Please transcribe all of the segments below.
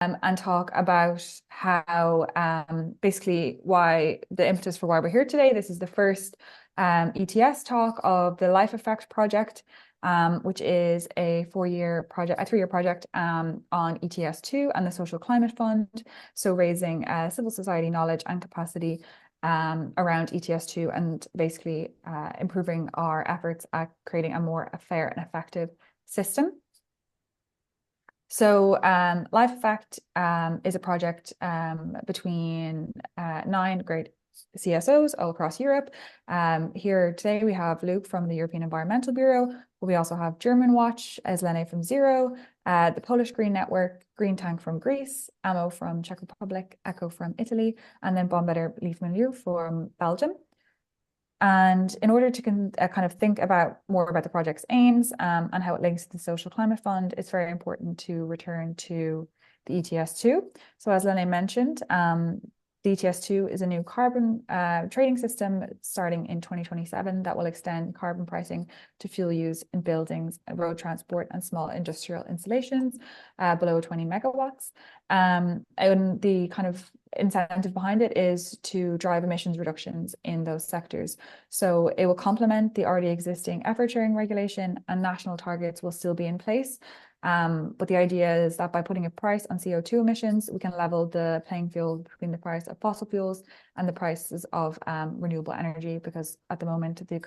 and talk about how basically why the impetus for why we're here today. This is the first ETS talk of the Life Effect project, which is a 4-year project, a 3-year project on ETS2 and the Social Climate Fund. So raising civil society knowledge and capacity around ETS2 and basically improving our efforts at creating a more fair and effective system. So Life Effect is a project between 9 great CSOs all across Europe. Here today we have Luke from the European Environmental Bureau. We also have German Watch, Eslene from Zero, the Polish Green Network, Green Tank from Greece, AMO from Czech Republic, ECHO from Italy, and then Bombetter Leaf Milieu from Belgium. And in order to kind of think more about the project's aims and how it links to the Social Climate Fund, it's very important to return to the ETS2. So as Lene mentioned, the ETS2 is a new carbon trading system starting in 2027 that will extend carbon pricing to fuel use in buildings, road transport, and small industrial installations below 20 megawatts. And the kind of incentive behind it is to drive emissions reductions in those sectors. So it will complement the already existing effort sharing regulation, and national targets will still be in place. But the idea is that by putting a price on CO2 emissions, we can level the playing field between the price of fossil fuels and the prices of renewable energy, because at the moment, the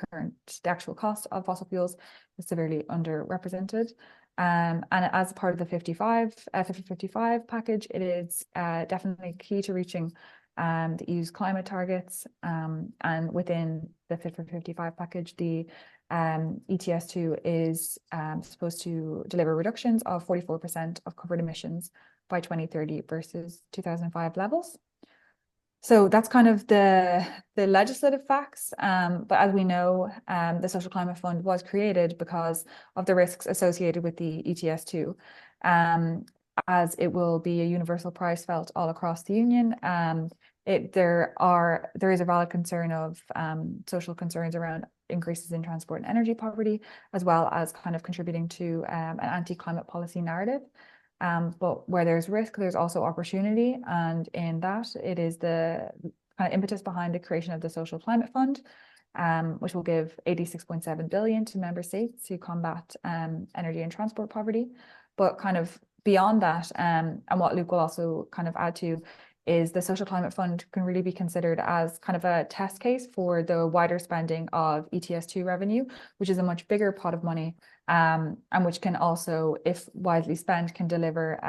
actual cost of fossil fuels is severely underrepresented. And as part of the 50-55 package, it is definitely key to reaching the EU's climate targets. And within the Fit for 55 package, the ETS2 is supposed to deliver reductions of 44% of covered emissions by 2030 versus 2005 levels. So that's kind of the legislative facts. But as we know, the Social Climate Fund was created because of the risks associated with the ETS2, as it will be a universal price felt all across the Union. There is a valid concern of social concerns around increases in transport and energy poverty, as well as kind of contributing to an anti-climate policy narrative. But where there's risk, there's also opportunity. And in that, it is the kind of impetus behind the creation of the Social Climate Fund, which will give 86.7 billion to member states to combat energy and transport poverty. But kind of beyond that, and what Luke will also kind of add to, is the Social Climate Fund can really be considered as kind of a test case for the wider spending of ETS2 revenue, which is a much bigger pot of money, and which can also, if widely spent, can deliver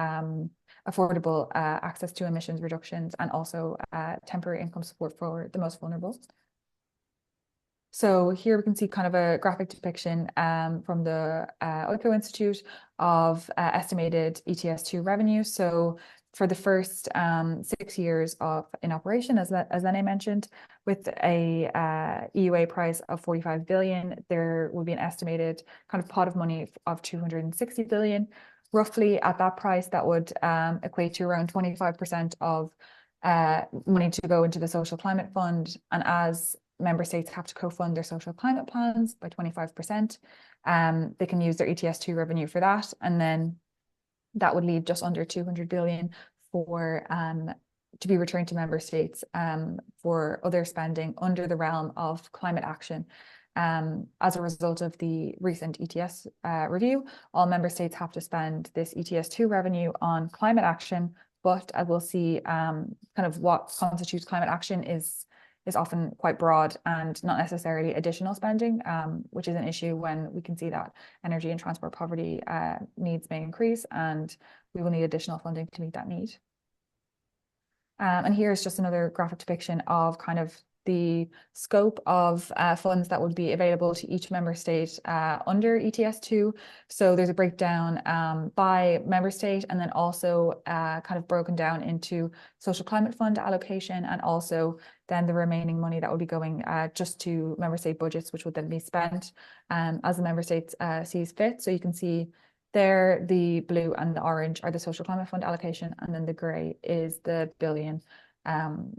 affordable access to emissions reductions and also temporary income support for the most vulnerable. So here we can see kind of a graphic depiction from the OICO Institute of estimated ETS2 revenue. So for the first 6 years in operation, as Lene mentioned, with a EUA price of 45 billion, there will be an estimated kind of pot of money of 260 billion. Roughly at that price, that would equate to around 25% of money to go into the Social Climate Fund. And as member states have to co-fund their social climate plans by 25%, they can use their ETS2 revenue for that. And then that would leave just under 200 billion for to be returned to member states for other spending under the realm of climate action. As a result of the recent ETS review, all member states have to spend this ETS2 revenue on climate action, but I will see kind of what constitutes climate action is often quite broad and not necessarily additional spending, which is an issue when we can see that energy and transport poverty needs may increase, and we will need additional funding to meet that need. And here's just another graphic depiction of kind of the scope of funds that would be available to each member state under ETS2. So there's a breakdown by member state, and then also kind of broken down into Social Climate Fund allocation, and also then the remaining money that would be going just to member state budgets, which would then be spent as the member states sees fit. So you can see there, the blue and the orange are the Social Climate Fund allocation, and then the grey is the billion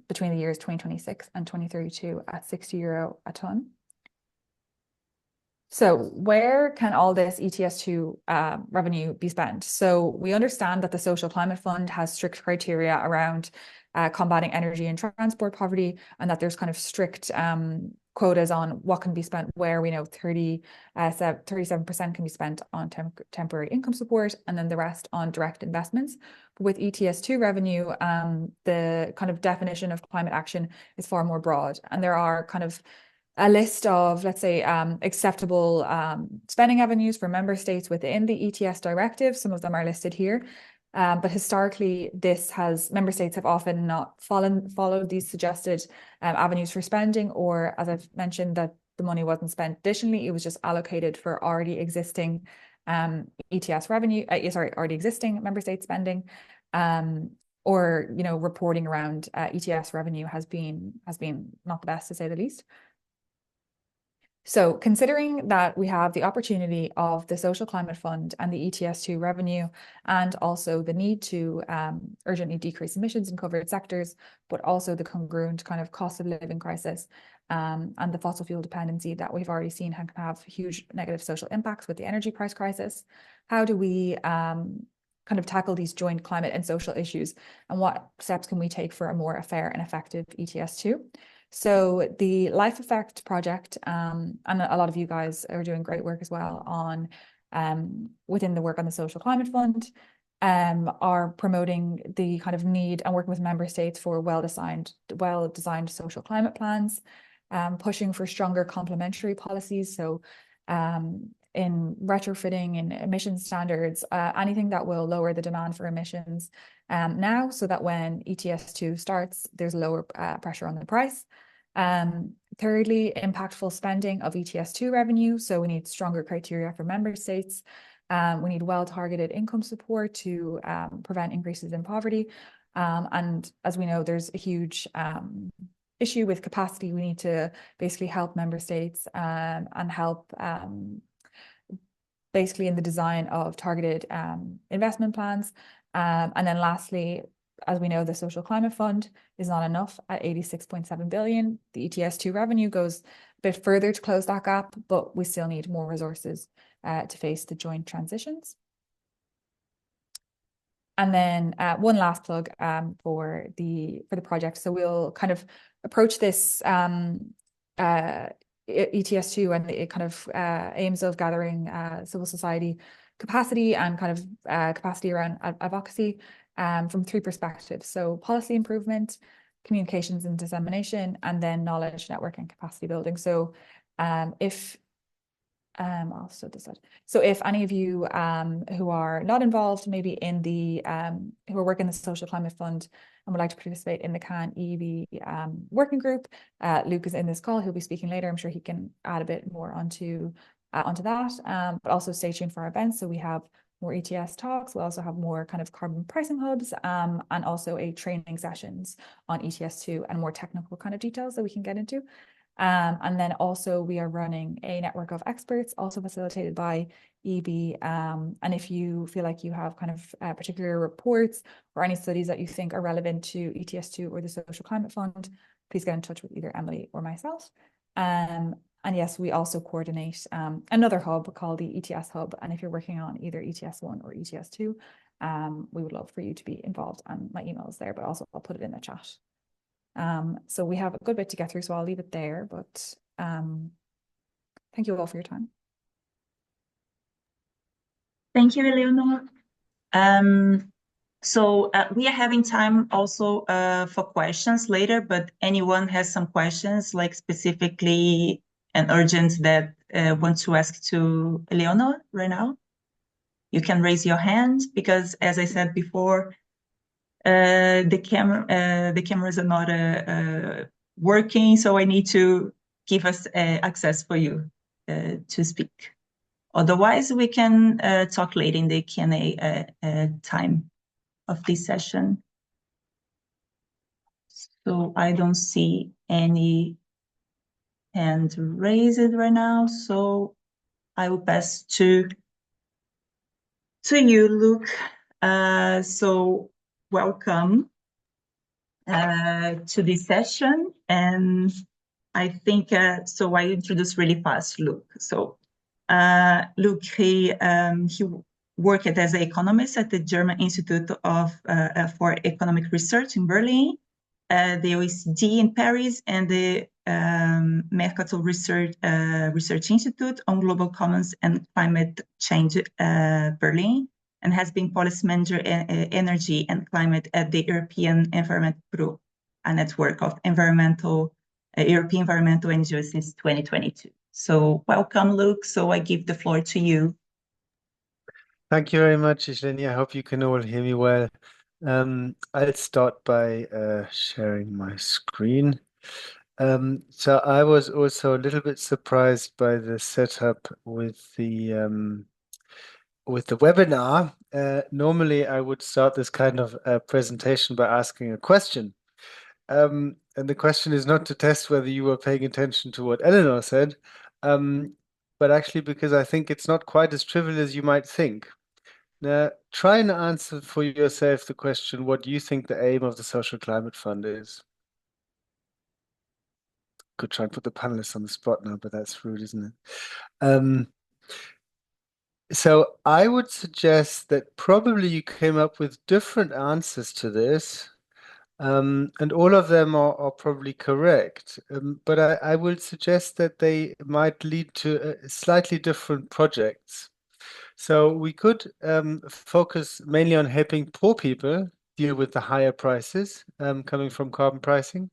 between the years 2026 and 2032 at €60 a tonne. So where can all this ETS2 revenue be spent? So we understand that the Social Climate Fund has strict criteria around combating energy and transport poverty, and that there's kind of strict quotas on what can be spent where. We know 37% can be spent on temporary income support, and then the rest on direct investments. But with ETS2 revenue, the kind of definition of climate action is far more broad, and there are kind of a list of, let's say, acceptable spending avenues for member states within the ETS directive. Some of them are listed here. But historically, member states have often not followed these suggested avenues for spending, or as I've mentioned, that the money wasn't spent additionally, it was just allocated for already existing ETS revenue, already existing member state spending. Or reporting around ETS revenue has been not the best, to say the least. So considering that we have the opportunity of the Social Climate Fund and the ETS2 revenue, and also the need to urgently decrease emissions in covered sectors, but also the congruent kind of cost of living crisis and the fossil fuel dependency that we've already seen can have huge negative social impacts with the energy price crisis, how do we kind of tackle these joint climate and social issues, and what steps can we take for a more fair and effective ETS2? So the Life Effect project, and a lot of you guys are doing great work as well on within the work on the Social Climate Fund, are promoting the kind of need and working with member states for well-designed social climate plans, pushing for stronger complementary policies. So in retrofitting, in emission standards, anything that will lower the demand for emissions now, so that when ETS2 starts, there's lower pressure on the price. Thirdly, impactful spending of ETS2 revenue. So we need stronger criteria for member states. We need well-targeted income support to prevent increases in poverty. And as we know, there's a huge issue with capacity. We need to basically help member states and help basically in the design of targeted investment plans. And then lastly, as we know, the Social Climate Fund is not enough at 86.7 billion. The ETS2 revenue goes a bit further to close that gap, but we still need more resources to face the joint transitions. And then one last plug for the project. So we'll kind of approach this ETS2 and it kind of aims of gathering civil society capacity and kind of capacity around advocacy from three perspectives. So policy improvement, communications and dissemination, and then knowledge, network and capacity building. So if also this side. So if any of you who are not involved, maybe in the who are working in the Social Climate Fund and would like to participate in the CAN EV working group, Luke is in this call. He'll be speaking later. I'm sure he can add a bit more onto that. But also stay tuned for our events. So we have more ETS talks. We'll also have more kind of carbon pricing hubs and also a training sessions on ETS2 and more technical kind of details that we can get into. And then also we are running a network of experts, also facilitated by EB. And if you feel like you have kind of particular reports or any studies that you think are relevant to ETS2 or the Social Climate Fund, please get in touch with either Emily or myself. And yes, we also coordinate another hub called the ETS Hub. And if you're working on either ETS1 or ETS2, we would love for you to be involved. And my email is there, but also I'll put it in the chat. So we have a good bit to get through, so I'll leave it there. But thank you all for your time. Thank you, Eleonor. So we are having time also for questions later, but anyone has some questions, like specifically and urgent that want to ask to Eleonor right now, you can raise your hand, because as I said before, the cameras are not working, so I need to give us access for you to speak. Otherwise, we can talk later in the Q&A time of this session. So I don't see any hand raised right now, so I will pass to you, Luke. So welcome to this session, and I think so I introduce really fast, Luke. So Luke, he worked as an economist at the German Institute for Economic Research in Berlin, the OECD in Paris, and the Mercator Research Institute on Global Commons and Climate Change, Berlin, and has been policy manager energy and climate at the European Environment Group, a network of European environmental NGOs since 2022. So welcome, Luke. So I give the floor to you. Thank you very much, Ishleni. I hope you can all hear me well. I'll start by sharing my screen. So I was also a little bit surprised by the setup with the webinar. Normally, I would start this kind of presentation by asking a question. And the question is not to test whether you were paying attention to what Eleanor said, but actually because I think it's not quite as trivial as you might think. Now, try and answer for yourself the question, what do you think the aim of the Social Climate Fund is? Could try and put the panelists on the spot now, but that's rude, isn't it? So I would suggest that probably you came up with different answers to this, and all of them are probably correct. But I would suggest that they might lead to slightly different projects. So we could focus mainly on helping poor people deal with the higher prices coming from carbon pricing.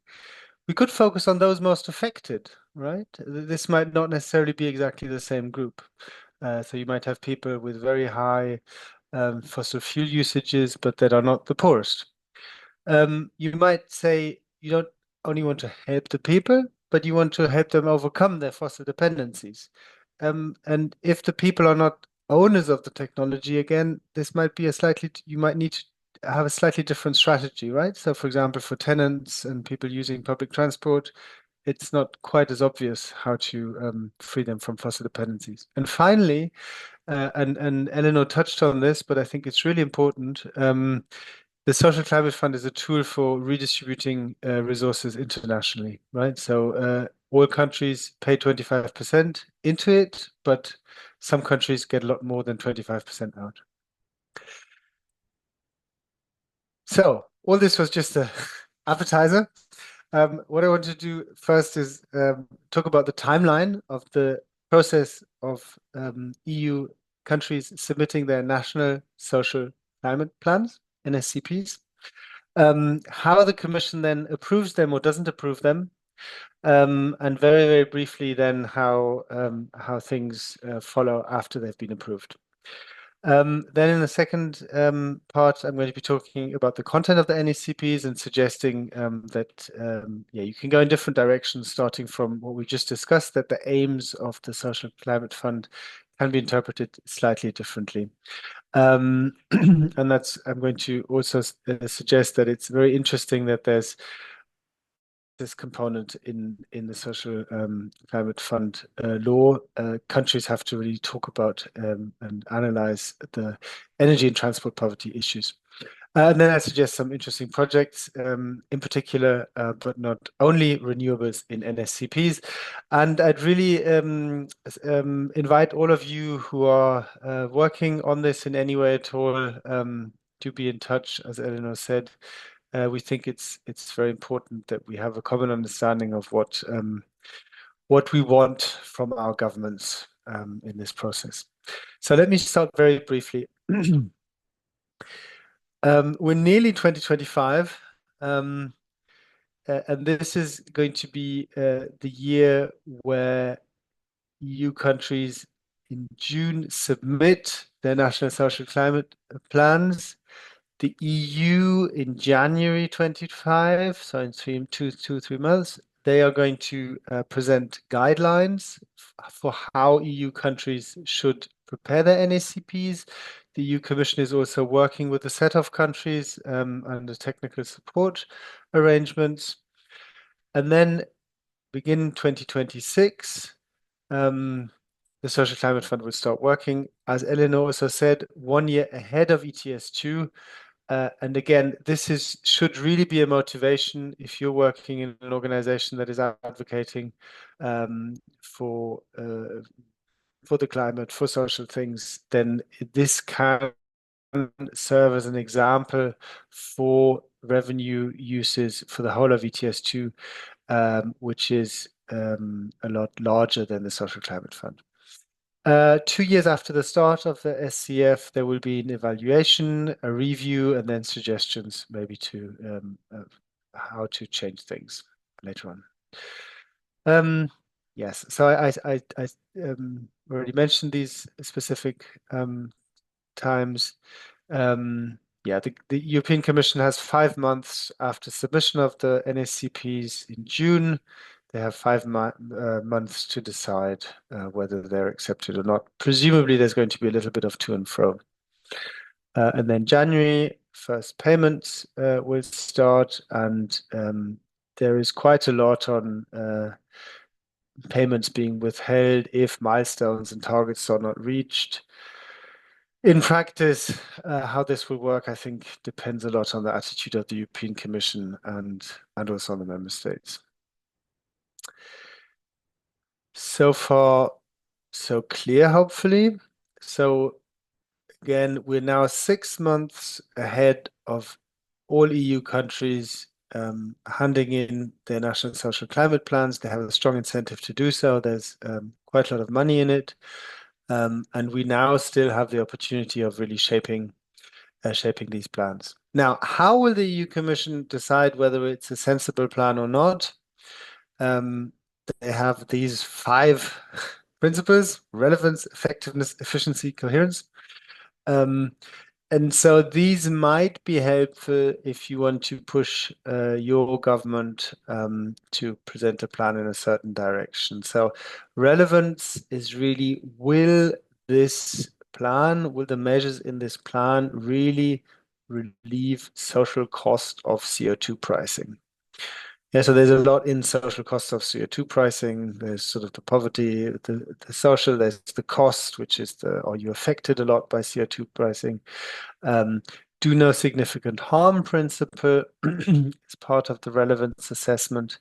We could focus on those most affected, right? This might not necessarily be exactly the same group. So you might have people with very high fossil fuel usages, but that are not the poorest. You might say you don't only want to help the people, but you want to help them overcome their fossil dependencies. And if the people are not owners of the technology, again, this might be you might need to have a slightly different strategy, right? So, for example, for tenants and people using public transport, it's not quite as obvious how to free them from fossil dependencies. And finally, and Eleanor touched on this, but I think it's really important. The Social Climate Fund is a tool for redistributing resources internationally, right? So all countries pay 25% into it, but some countries get a lot more than 25% out. So all this was just an appetizer. What I want to do first is talk about the timeline of the process of EU countries submitting their national social climate plans, NSCPs, how the Commission then approves them or doesn't approve them, and very, very briefly then how things follow after they've been approved. Then in the second part, I'm going to be talking about the content of the NECPs and suggesting that you can go in different directions, starting from what we just discussed, that the aims of the Social Climate Fund can be interpreted slightly differently. And I'm going to also suggest that it's very interesting that there's this component in the Social Climate Fund law. Countries have to really talk about and analyze the energy and transport poverty issues. And then I suggest some interesting projects, in particular, but not only renewables in NSCPs. And I'd really invite all of you who are working on this in any way at all to be in touch, as Eleanor said. We think it's very important that we have a common understanding of what we want from our governments in this process. So let me start very briefly. We're nearly 2025, and this is going to be the year where EU countries in June submit their national social climate plans. The EU in January 25, so in 3 months, they are going to present guidelines for how EU countries should prepare their NACPs. The EU Commission is also working with a set of countries under technical support arrangements. And then begin 2026, the Social Climate Fund will start working, as Eleanor also said, 1 year ahead of ETS2. And again, this should really be a motivation if you're working in an organization that is advocating for for the climate, for social things, then this can serve as an example for revenue uses for the whole of ETS2, which is a lot larger than the Social Climate Fund. 2 years after the start of the SCF, there will be an evaluation, a review, and then suggestions maybe to how to change things later on. Yes, so I already mentioned these specific times. Yeah, the European Commission has 5 months after submission of the NSCPs in June. They have 5 months to decide whether they're accepted or not. Presumably, there's going to be a little bit of to and fro. And then January, first payments will start, and there is quite a lot on payments being withheld if milestones and targets are not reached. In practice, how this will work, I think, depends a lot on the attitude of the European Commission and also on the member states. So far, so clear, hopefully. So again, we're now 6 months ahead of all EU countries handing in their national social climate plans. They have a strong incentive to do so. There's quite a lot of money in it. And we now still have the opportunity of really shaping these plans. Now, how will the EU Commission decide whether it's a sensible plan or not? They have these 5 principles: relevance, effectiveness, efficiency, coherence. And so these might be helpful if you want to push your government to present a plan in a certain direction. So relevance is really, will the measures in this plan really relieve social cost of CO2 pricing? Yeah, so there's a lot in social costs of CO2 pricing. There's sort of the poverty, the social, there's the cost, which is are you affected a lot by CO2 pricing? Do no significant harm principle is part of the relevance assessment,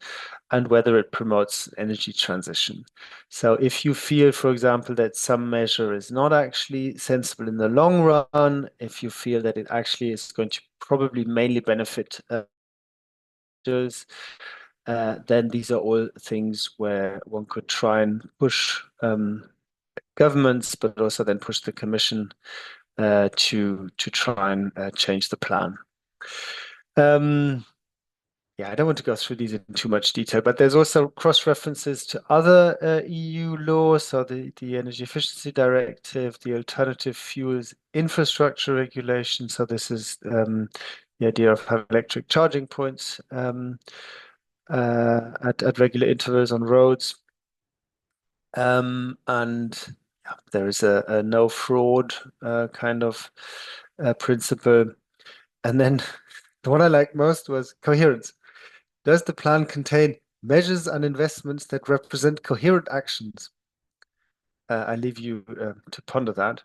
and whether it promotes energy transition. So if you feel, for example, that some measure is not actually sensible in the long run, if you feel that it actually is going to probably mainly benefit then these are all things where one could try and push governments, but also then push the Commission to try and change the plan. Yeah, I don't want to go through these in too much detail, but there's also cross-references to other EU laws, so the Energy Efficiency Directive, the Alternative Fuels Infrastructure Regulation. So this is the idea of having electric charging points at regular intervals on roads. And yeah, there is a no fraud kind of principle. And then the one I liked most was coherence. Does the plan contain measures and investments that represent coherent actions? I leave you to ponder that.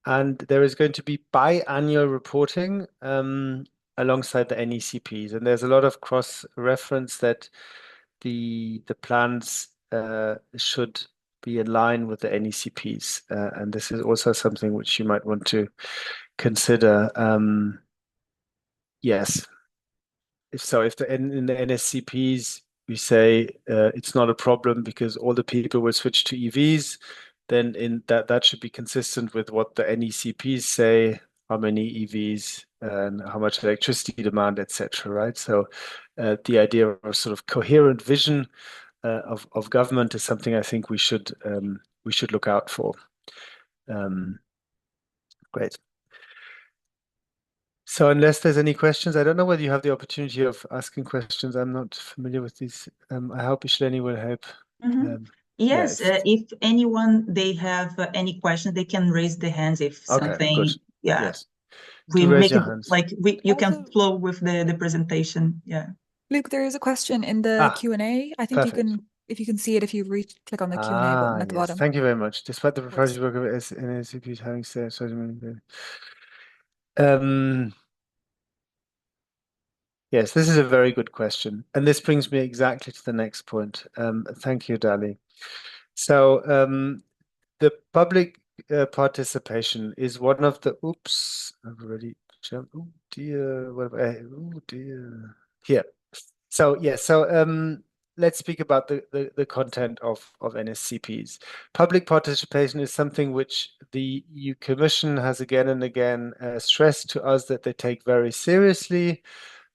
And there is going to be biannual reporting alongside the NECPs. And there's a lot of cross-reference that the plans should be in line with the NECPs. And this is also something which you might want to consider. Yes. If in the NSCPs we say it's not a problem because all the people will switch to EVs, then in that should be consistent with what the NECPs say, how many EVs and how much electricity demand, etc. Right? So the idea of sort of coherent vision of government is something I think we should look out for. Great. So unless there's any questions, I don't know whether you have the opportunity of asking questions. I'm not familiar with these. I hope Ishleni will help. Yes, if anyone they have any questions, they can raise their hands if something. Good. Yeah. Yes. We raise make your it hands. like you can flow with the presentation. Yeah. Luke, there is a question in the Q&A. I think perfect. if you can see it, if you click on the Q&A button at the bottom. Thank you very much. Despite the proposed work of NSCPs having said so yes, this is a very good question. And this brings me exactly to the next point. Thank you, Dali. So the public participation is one of the, oops, I've already jumped, oh dear, oh dear, here. So yeah, let's speak about the content of NSCPs. Public participation is something which the EU Commission has again and again stressed to us that they take very seriously.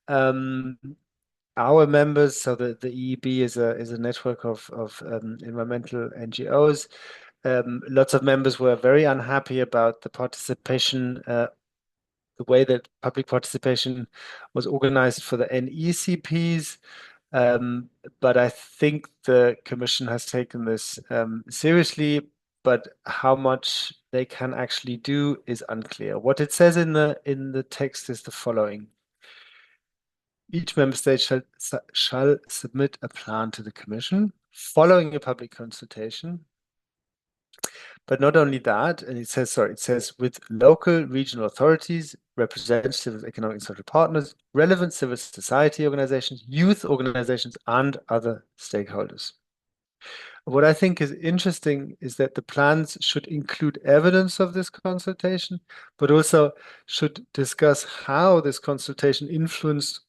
Our members, so the EEB is a network of environmental NGOs. Lots of members were very unhappy about the participation, the way that public participation was organized for the NECPs. But I think the Commission has taken this seriously, but how much they can actually do is unclear. What it says in the text is the following. Each member state shall submit a plan to the Commission following a public consultation. But not only that, and it says with local regional authorities, representatives of economic and social partners, relevant civil society organizations, youth organizations, and other stakeholders. What I think is interesting is that the plans should include evidence of this consultation, but also should discuss how this consultation influenced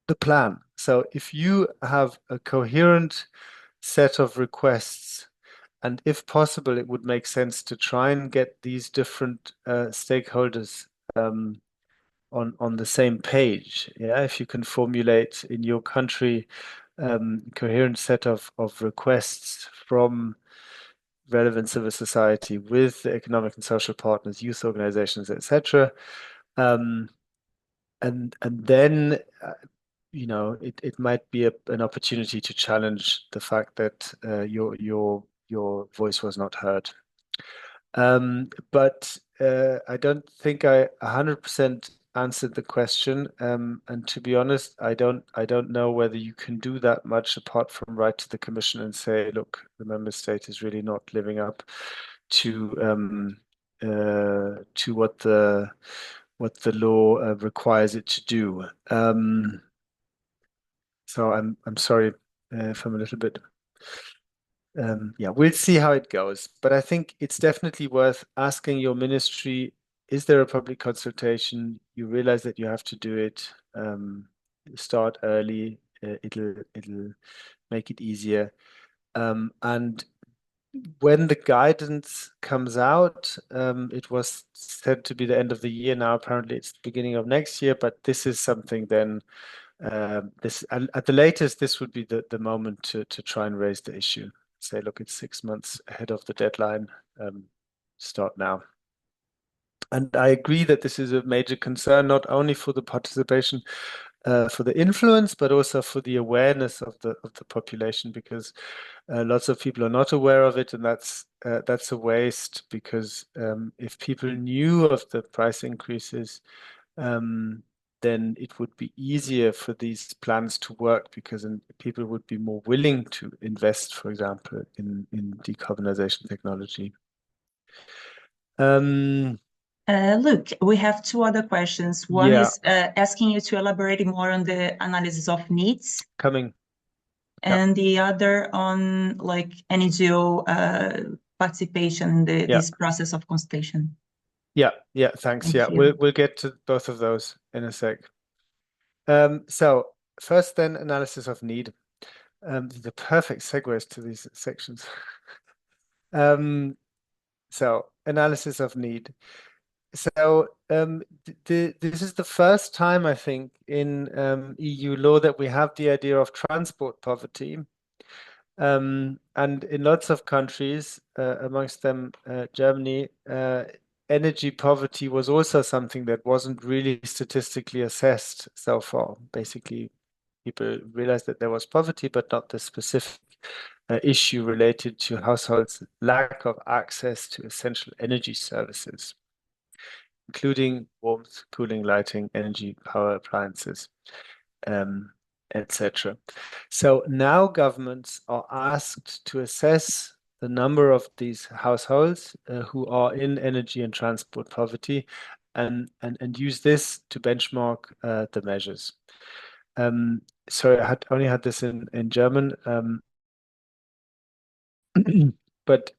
the plan. So if you have a coherent set of requests, and if possible, it would make sense to try and get these different stakeholders on the same page. Yeah, if you can formulate in your country coherent set of requests from relevant civil society with the economic and social partners, youth organizations, etc. And then you know it might be an opportunity to challenge the fact that your voice was not heard. But I don't think I 100% answered the question. And to be honest, I don't know whether you can do that much apart from write to the Commission and say, look, the member state is really not living up to what the law requires it to do. So I'm sorry if I'm a little bit. Yeah, we'll see how it goes. But I think it's definitely worth asking your ministry, is there a public consultation? You realize that you have to do it. Start early. It'll make it easier. And when the guidance comes out, it was said to be the end of the year. Now apparently it's the beginning of next year, but this is something then this at the latest, this would be the moment to try and raise the issue. Say, look, it's 6 months ahead of the deadline. Start now. And I agree that this is a major concern, not only for the participation, for the influence, but also for the awareness of the population, because lots of people are not aware of it, and that's a waste. Because if people knew of the price increases, then it would be easier for these plans to work, because people would be more willing to invest, for example, in decarbonization technology. Look, we have two other questions. One Yeah. is asking you to elaborate more on the analysis of needs, Coming. and the other on like NGO participation in this process of consultation. Yeah, thanks. Thank you. We'll get to both of those in a sec. So first then, analysis of need. The perfect segues to these sections. So analysis of need. So this is the first time, I think, in EU law that we have the idea of transport poverty. And in lots of countries, amongst them Germany, energy poverty was also something that wasn't really statistically assessed so far. Basically, people realized that there was poverty, but not the specific issue related to households' lack of access to essential energy services, including warmth, cooling, lighting, energy, power appliances, etc. So now governments are asked to assess the number of these households who are in energy and transport poverty, and use this to benchmark the measures. Sorry, I only had this in German, but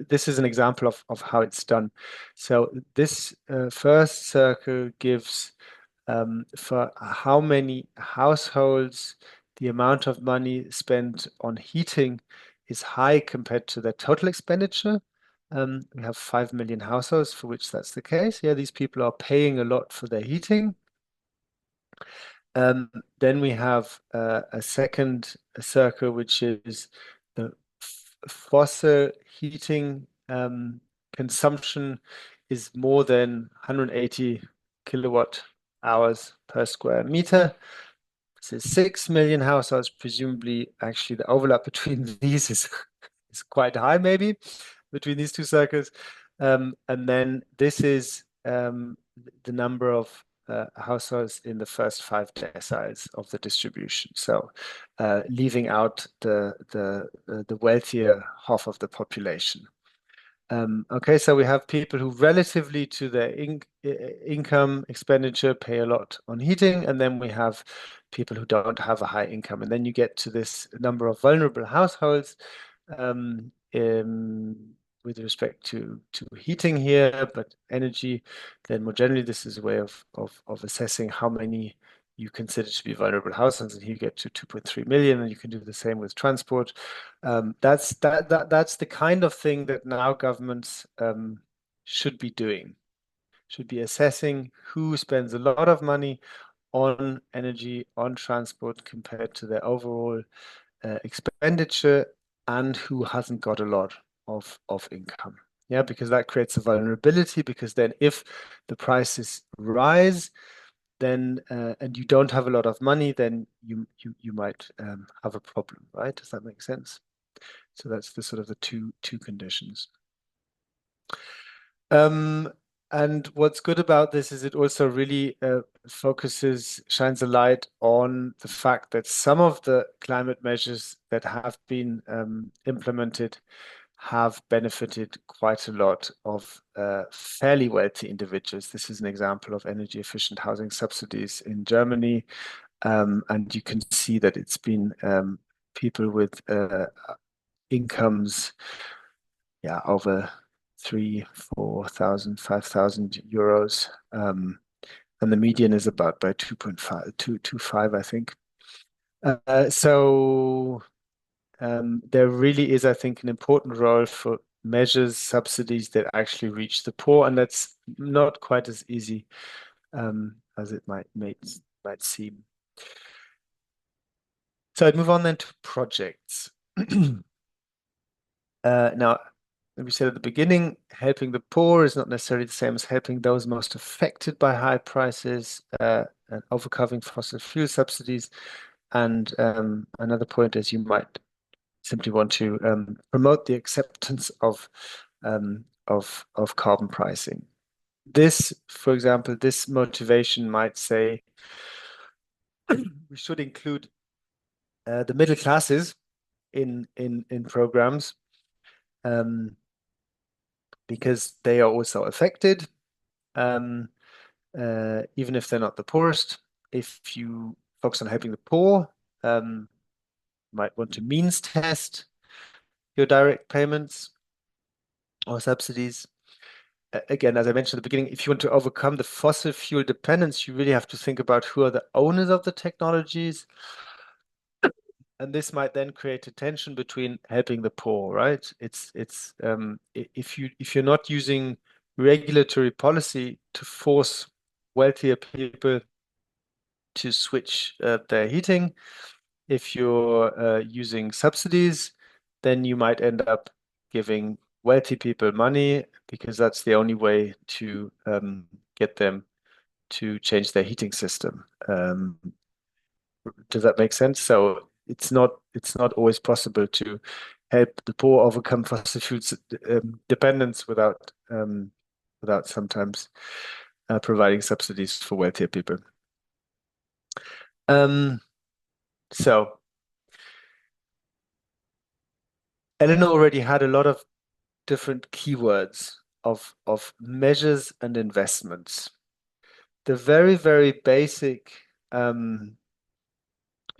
this is an example of how it's done. So this first circle gives for how many households the amount of money spent on heating is high compared to their total expenditure. We have 5 million households for which that's the case. Yeah, these people are paying a lot for their heating. Then we have a second circle, which is the fossil heating consumption is more than 180 kilowatt hours per square meter. So 6 million households, presumably actually the overlap between these is quite high, maybe, between these two circles. And then this is the number of households in the first 5 deciles of the distribution. So leaving out the wealthier half of the population. Okay, so we have people who relatively to their income expenditure pay a lot on heating, and then we have people who don't have a high income. And then you get to this number of vulnerable households with respect to heating here, but energy, then more generally, this is a way of assessing how many you consider to be vulnerable households, and here you get to 2.3 million, and you can do the same with transport. That's the kind of thing that now governments should be doing, should be assessing who spends a lot of money on energy, on transport compared to their overall expenditure, and who hasn't got a lot of income. Yeah, because that creates a vulnerability, because then if the prices rise, then and you don't have a lot of money, then you might have a problem, right? Does that make sense? So that's the sort of the two conditions. And what's good about this is it also really shines a light on the fact that some of the climate measures that have been implemented have benefited quite a lot of fairly wealthy individuals. This is an example of energy efficient housing subsidies in Germany. And you can see that it's been people with incomes, yeah, over 3, 4,000, 5,000 euros. And the median is about by 2.5, I think. So there really is, I think, an important role for measures, subsidies that actually reach the poor, and that's not quite as easy as it might seem. So I'd move on then to projects. Now, we said at the beginning, helping the poor is not necessarily the same as helping those most affected by high prices and overcoming fossil fuel subsidies. And another point is you might simply want to promote the acceptance of carbon pricing. This, for example, this motivation might say we should include the middle classes in programs because they are also affected, even if they're not the poorest. If you focus on helping the poor, you might want to means test your direct payments or subsidies. Again, as I mentioned at the beginning, if you want to overcome the fossil fuel dependence, you really have to think about who are the owners of the technologies. And this might then create a tension between helping the poor, right? It's if you're not using regulatory policy to force wealthier people to switch their heating, if you're using subsidies, then you might end up giving wealthy people money because that's the only way to get them to change their heating system. Does that make sense? So it's not always possible to help the poor overcome fossil fuels dependence without sometimes providing subsidies for wealthier people. So Eleanor already had a lot of different keywords of measures and investments. The very, very basic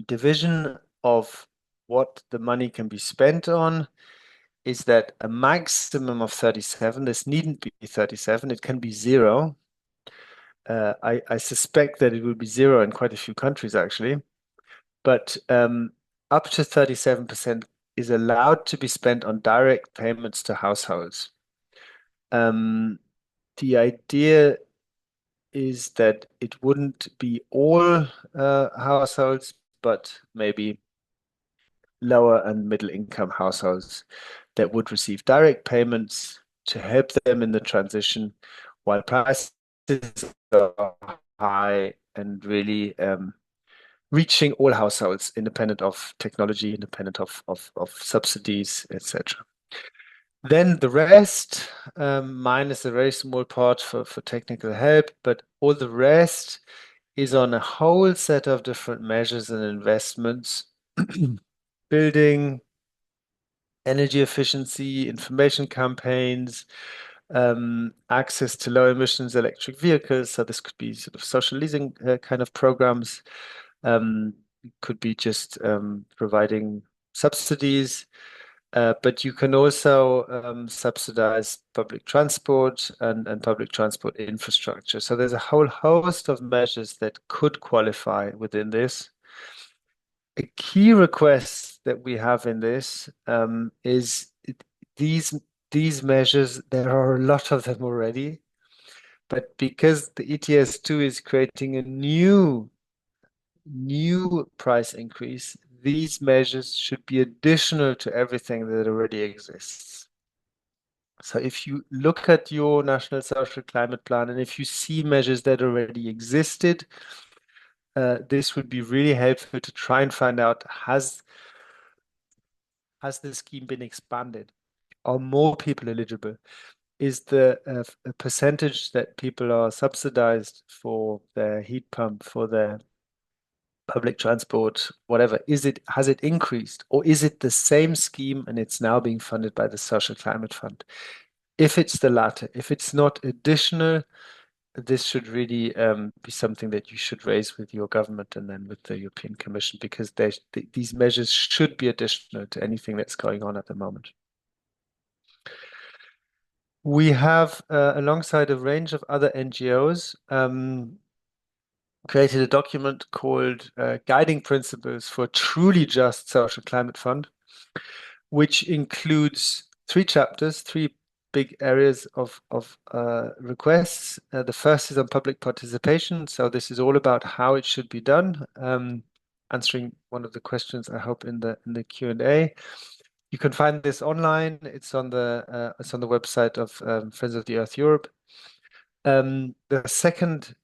division of what the money can be spent on is that a maximum of 37, this needn't be 37, it can be 0. I suspect that it will be 0 in quite a few countries actually, but up to 37% is allowed to be spent on direct payments to households. The idea is that it wouldn't be all households, but maybe lower and middle income households that would receive direct payments to help them in the transition while prices are high and really reaching all households, independent of technology, independent of subsidies, etc. Then the rest, minus a very small part for technical help, but all the rest is on a whole set of different measures and investments, building, energy efficiency, information campaigns, access to low emissions electric vehicles. So this could be sort of social leasing kind of programs. Could be just providing subsidies. But you can also subsidize public transport and public transport infrastructure. So there's a whole host of measures that could qualify within this. A key request that we have in this is these measures. There are a lot of them already, but because the ETS2 is creating a new price increase, these measures should be additional to everything that already exists. So if you look at your National Social Climate Plan and if you see measures that already existed, this would be really helpful to try and find out, has the scheme been expanded? Are more people eligible? Is the percentage that people are subsidized for their heat pump, for their public transport, whatever, has it increased, or is it the same scheme and it's now being funded by the Social Climate Fund? If it's the latter, if it's not additional, this should really be something that you should raise with your government and then with the European Commission, because these measures should be additional to anything that's going on at the moment. We have, alongside a range of other NGOs, created a document called Guiding Principles for a Truly Just Social Climate Fund, which includes 3 chapters, 3 big areas of requests. The first is on public participation. So this is all about how it should be done, answering one of the questions, I hope, in the Q&A. You can find this online. It's on the website of Friends of the Earth Europe. The second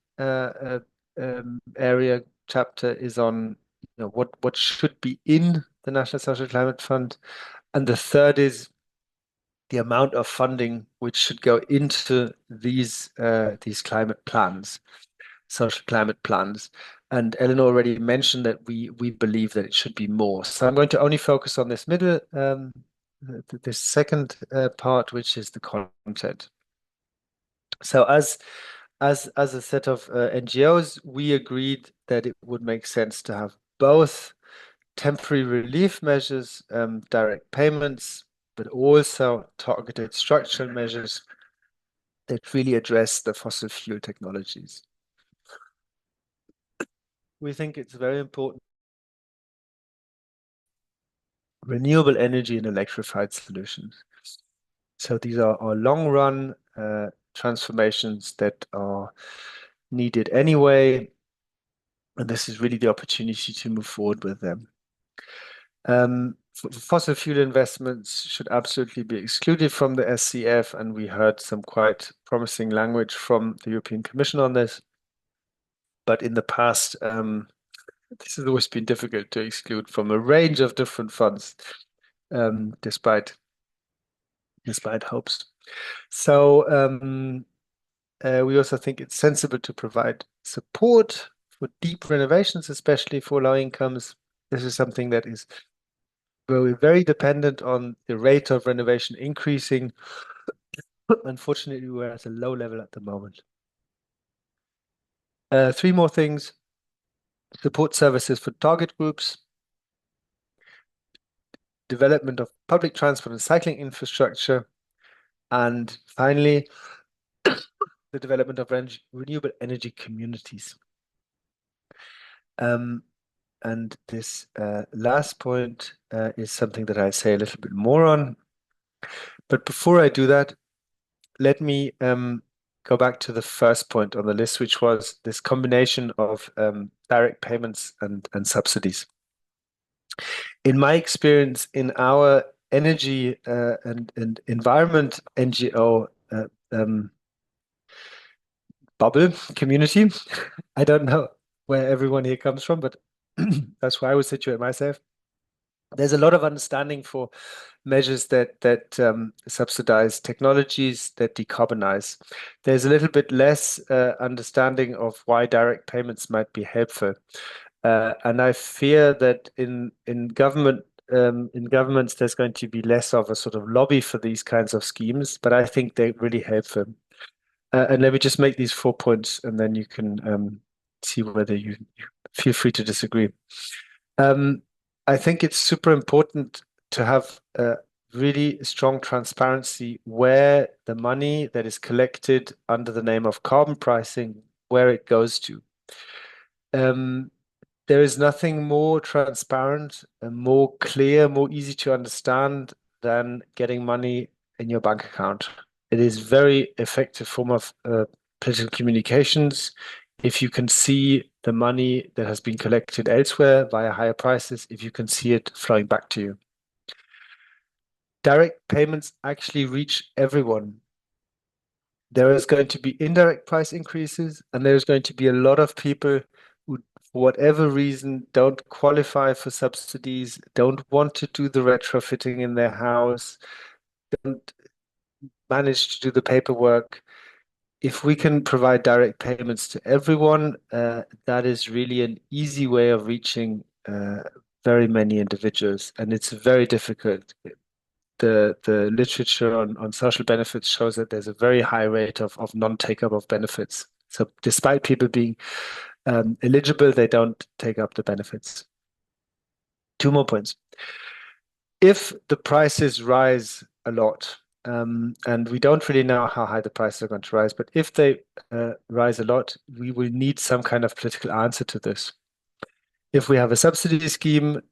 area chapter is on what should be in the National Social Climate Fund, and the third is the amount of funding which should go into these climate plans, social climate plans. And Eleanor already mentioned that we believe that it should be more. So I'm going to only focus on this middle, this second part, which is the content. So as a set of NGOs, we agreed that it would make sense to have both temporary relief measures, direct payments, but also targeted structural measures that really address the fossil fuel technologies. We think it's very important. Renewable energy and electrified solutions. So these are long run transformations that are needed anyway. And this is really the opportunity to move forward with them. Fossil fuel investments should absolutely be excluded from the SCF, and we heard some quite promising language from the European Commission on this. But in the past, this has always been difficult to exclude from a range of different funds, despite hopes. So we also think it's sensible to provide support for deep renovations, especially for low incomes. This is something that is we're very dependent on the rate of renovation increasing. Unfortunately, we're at a low level at the moment. 3 more things. Support services for target groups. development of public transport and cycling infrastructure, and finally, the development of renewable energy communities. And this last point is something that I'll say a little bit more on. But before I do that, let me go back to the first point on the list, which was this combination of direct payments and subsidies. In my experience, in our energy and environment NGO bubble community, I don't know where everyone here comes from, but that's where I would situate myself. There's a lot of understanding for measures that subsidize technologies that decarbonize. There's a little bit less understanding of why direct payments might be helpful. And I fear that in governments, there's going to be less of a sort of lobby for these kinds of schemes, but I think they're really helpful. And let me just make these 4 points, and then you can see whether you feel free to disagree. I think it's super important to have a really strong transparency where the money that is collected under the name of carbon pricing, where it goes to. There is nothing more transparent and more clear, more easy to understand than getting money in your bank account. It is very effective form of political communications. If you can see the money that has been collected elsewhere via higher prices, if you can see it flowing back to you. Direct payments actually reach everyone. There is going to be indirect price increases, and there's going to be a lot of people who, for whatever reason, don't qualify for subsidies, don't want to do the retrofitting in their house, don't manage to do the paperwork. If we can provide direct payments to everyone, that is really an easy way of reaching very many individuals, and it's very difficult. The literature on social benefits shows that there's a very high rate of non-take up of benefits. So despite people being eligible, they don't take up the benefits. 2 more points. If the prices rise a lot, and we don't really know how high the prices are going to rise, but if they rise a lot, we will need some kind of political answer to this. If we have a subsidy scheme,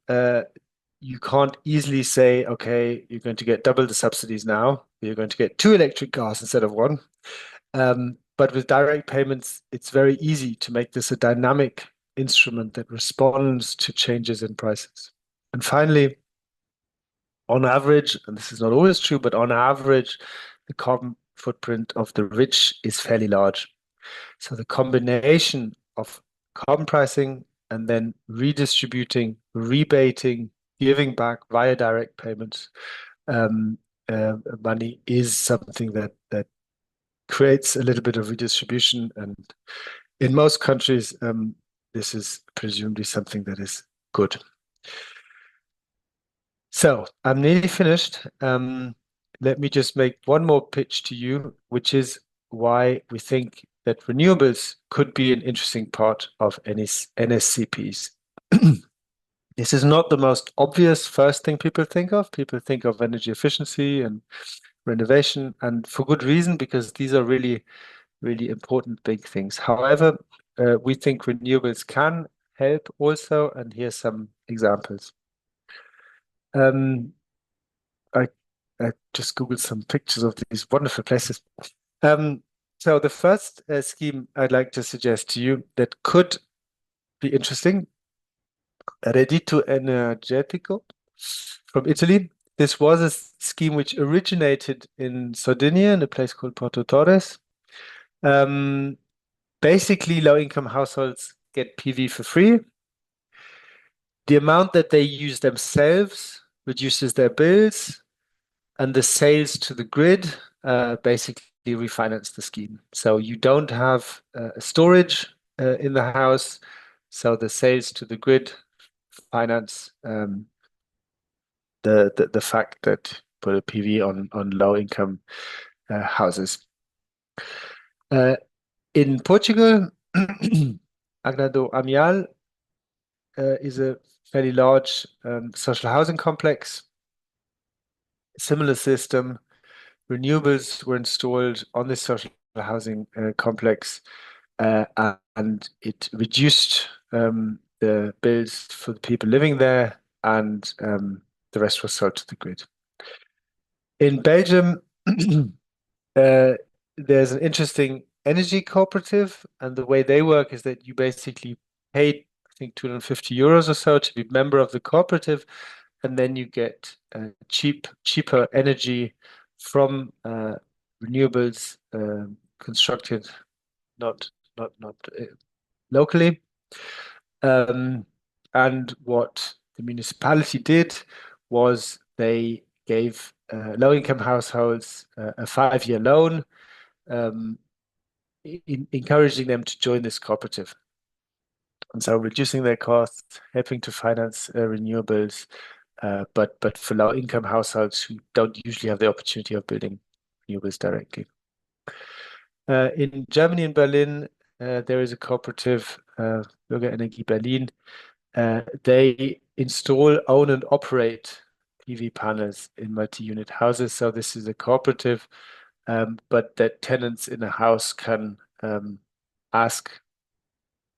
you can't easily say, okay, you're going to get double the subsidies now. You're going to get 2 electric cars instead of 1. But with direct payments, it's very easy to make this a dynamic instrument that responds to changes in prices. And finally, on average, and this is not always true, but on average, the carbon footprint of the rich is fairly large. So the combination of carbon pricing and then redistributing, rebating, giving back via direct payments money is something that creates a little bit of redistribution. And in most countries, this is presumably something that is good. So I'm nearly finished. Let me just make one more pitch to you, which is why we think that renewables could be an interesting part of NSCPs. This is not the most obvious first thing people think of. People think of energy efficiency and renovation, and for good reason, because these are really, really important big things. However, we think renewables can help also, and here's some examples. I just Googled some pictures of these wonderful places. So the first scheme I'd like to suggest to you that could be interesting, Reddito Energetico from Italy. This was a scheme which originated in Sardinia in a place called Porto Torres. Basically, low-income households get PV for free. The amount that they use themselves reduces their bills, and the sales to the grid basically refinance the scheme. So you don't have storage in the house, so the sales to the grid finance the fact that put a PV on low income houses. In Portugal, Agrado Amial is a fairly large social housing complex. similar system. Renewables were installed on this social housing complex, and it reduced the bills for the people living there, and the rest was sold to the grid. In Belgium, there's an interesting energy cooperative, and the way they work is that you basically pay, I think, €250 or so to be a member of the cooperative, and then you get cheaper energy from renewables constructed not locally. And what the municipality did was they gave low-income households a 5-year loan, encouraging them to join this cooperative. And so reducing their costs, helping to finance renewables, but for low-income households who don't usually have the opportunity of building renewables directly. In Germany, in Berlin, there is a cooperative, Bürgerenergie Berlin. They install, own, and operate PV panels in multi-unit houses. So this is a cooperative, but that tenants in a house can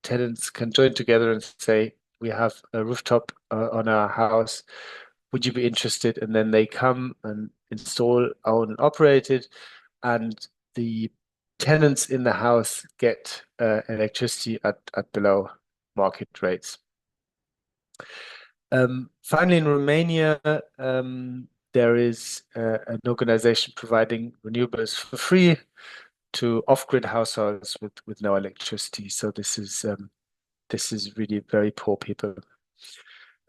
tenants can join together and say, we have a rooftop on our house. Would you be interested? And then they come and install, own, and operate it. And the tenants in the house get electricity at below market rates. Finally, in Romania, there is an organization providing renewables for free to off-grid households with no electricity. So this is really very poor people.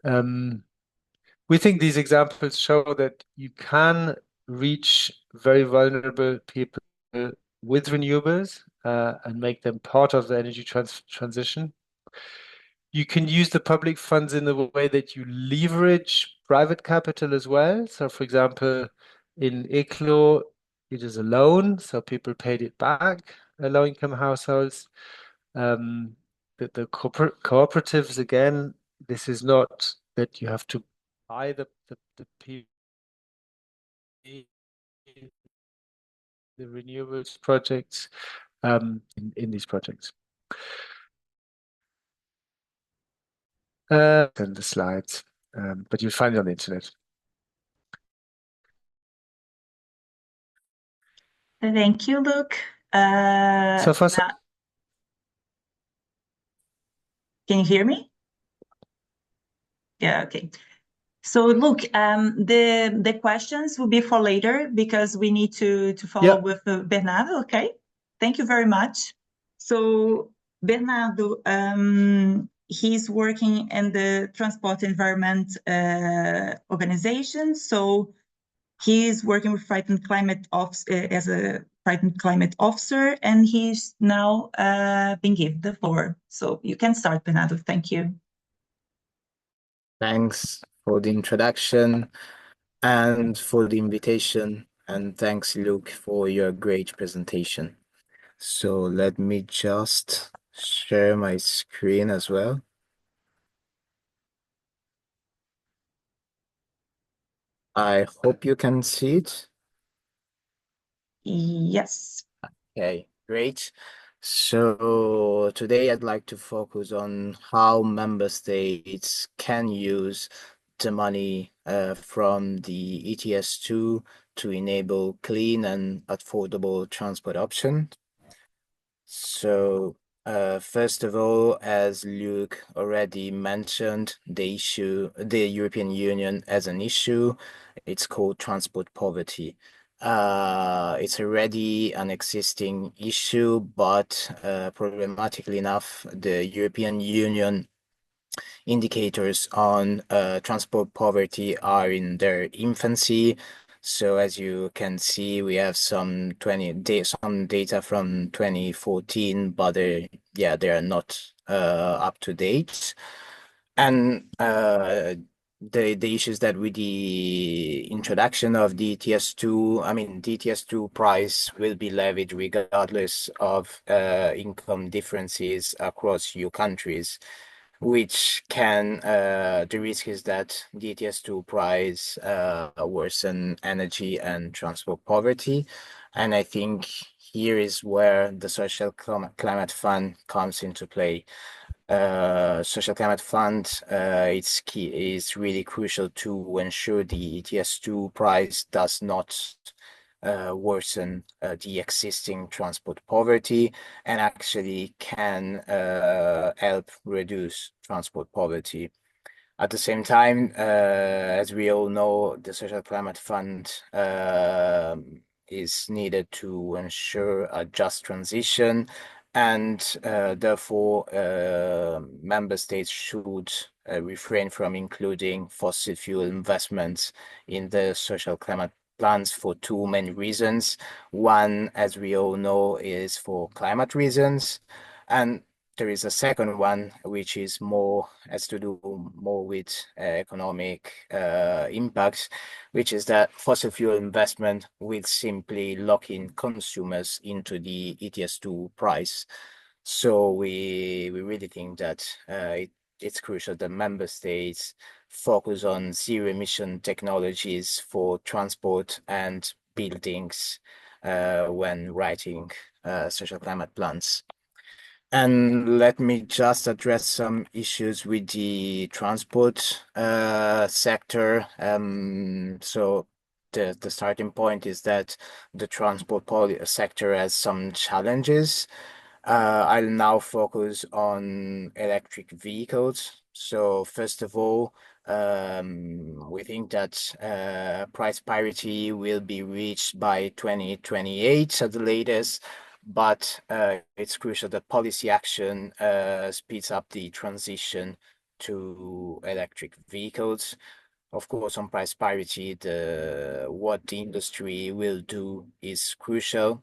We think these examples show that you can reach very vulnerable people with renewables and make them part of the energy transition. You can use the public funds in the way that you leverage private capital as well. So, for example, in ECLO, it is a loan, so people paid it back, low-income households. The cooperatives, again, this is not that you have to buy the PV, the renewables projects in these projects. And the slides, but you'll find it on the internet. Thank you, Luke. So far, can you hear me? Yeah, okay. So Luke, the questions will be for later because we need to follow with Bernardo, okay? Thank you very much. So Bernardo, he's working in the Transport Environment organization. So he's working with Frightened Climate as a Frightened Climate Officer, and he's now been given the floor. So you can start, Bernardo. Thank you. Thanks for the introduction and for the invitation. And thanks, Luke, for your great presentation. So let me just share my screen as well. I hope you can see it. Yes. Okay, great. So today I'd like to focus on how member states can use the money from the ETS2 to enable clean and affordable transport options. So first of all, as Luke already mentioned, the European Union as an issue, it's called transport poverty. It's already an existing issue, but problematically enough, the European Union indicators on transport poverty are in their infancy. So as you can see, we have some data from 2014, but they are not up to date. And the issues that with the introduction of DTS2, DTS2 price will be levied regardless of income differences across EU countries, which can, the risk is that the ETS2 price worsen energy and transport poverty. And I think here is where the Social Climate Fund comes into play. Social Climate Fund, it's key, is really crucial to ensure the ETS2 price does not worsen the existing transport poverty and actually can help reduce transport poverty. At the same time, as we all know, the Social Climate Fund is needed to ensure a just transition, and therefore member states should refrain from including fossil fuel investments in the social climate plans for two main reasons. One, as we all know, is for climate reasons, and there is a second one, which is has to do more with economic impacts, which is that fossil fuel investment will simply lock in consumers into the ETS2 price. So we really think that it's crucial that member states focus on zero emission technologies for transport and buildings when writing social climate plans. And let me just address some issues with the transport sector. So the starting point is that the transport sector has some challenges. I'll now focus on electric vehicles. So first of all, we think that price parity will be reached by 2028 at the latest, but it's crucial that policy action speeds up the transition to electric vehicles. Of course, on price parity, what the industry will do is crucial.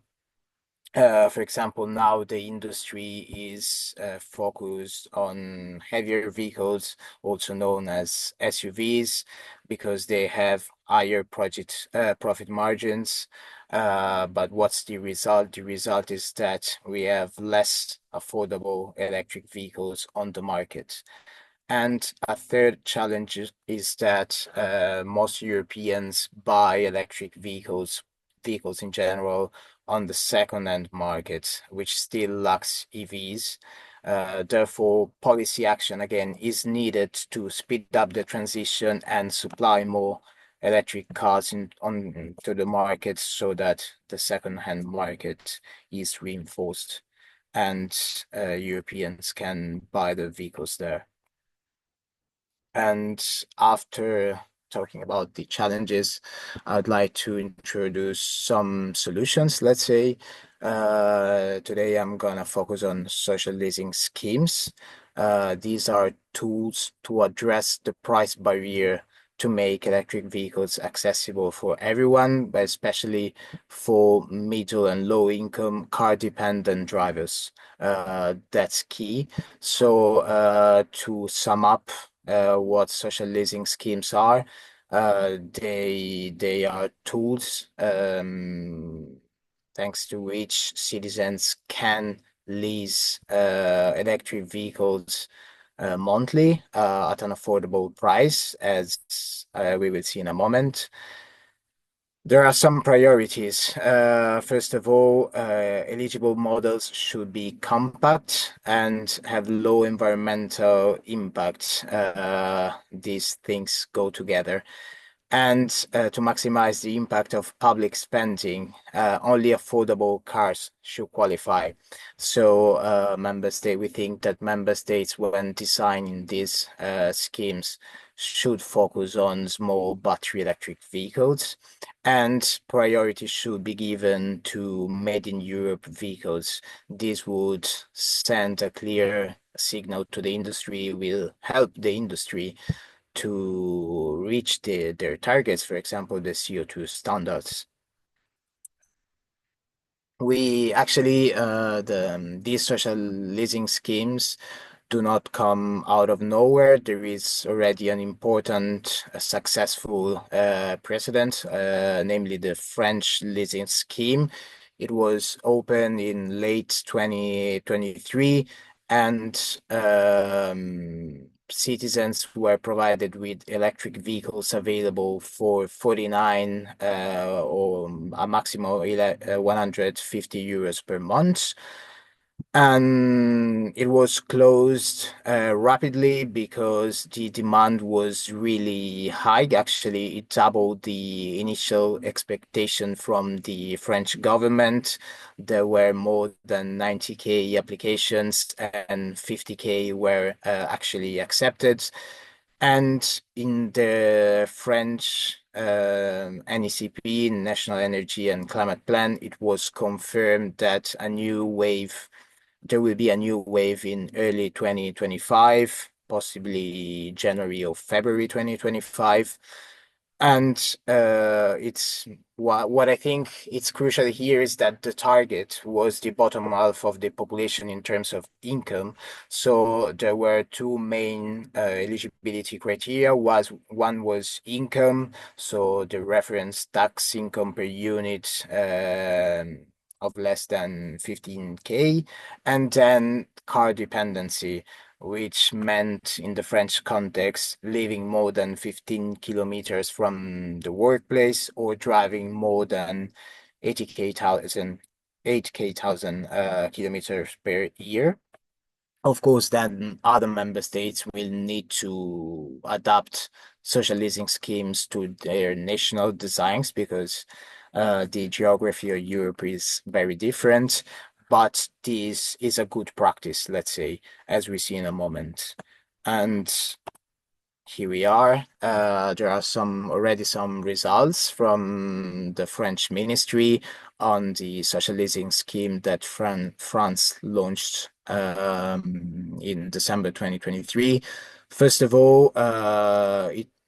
For example, now the industry is focused on heavier vehicles, also known as SUVs, because they have higher profit margins. But what's the result? The result is that we have less affordable electric vehicles on the market. And a third challenge is that most Europeans buy electric vehicles in general, on the second-hand market, which still lacks EVs. Therefore, policy action again is needed to speed up the transition and supply more electric cars to the market so that the second-hand market is reinforced and Europeans can buy the vehicles there. And after talking about the challenges, I'd like to introduce some solutions, let's say. Today, I'm gonna focus on social leasing schemes. These are tools to address the price barrier to make electric vehicles accessible for everyone, but especially for middle and low income car dependent drivers. That's key. So to sum up, what social leasing schemes are. They are tools thanks to which citizens can lease electric vehicles monthly at an affordable price, as we will see in a moment. There are some priorities. First of all, eligible models should be compact and have low environmental impact. These things go together. And to maximize the impact of public spending, only affordable cars should qualify. So we think that member states, when designing these schemes, should focus on small battery electric vehicles, and priority should be given to made in Europe vehicles. This would send a clear signal to the industry, will help the industry to reach their targets, for example, the CO2 standards. We actually, these social leasing schemes do not come out of nowhere. There is already an important, successful precedent, namely the French leasing scheme. It was opened in late 2023, and citizens were provided with electric vehicles available for 49 or a maximum of 150 euros per month. And it was closed rapidly because the demand was really high. Actually, it doubled the initial expectation from the French government. There were more than 90K applications and 50K were actually accepted. And in the French NECP, National Energy and Climate Plan, it was confirmed that there will be a new wave in early 2025, possibly January or February 2025. And it's what I think it's crucial here is that the target was the bottom half of the population in terms of income. So there were two main eligibility criteria. One was income, so the reference tax income per unit of less than 15K, and then car dependency, which meant in the French context living more than 15 kilometers from the workplace or driving more than 8K thousand kilometers per year. Of course, then other member states will need to adapt social leasing schemes to their national designs because the geography of Europe is very different. But this is a good practice, let's say, as we see in a moment. And here we are. There are already some results from the French ministry on the social leasing scheme that France launched in December 2023. First of all,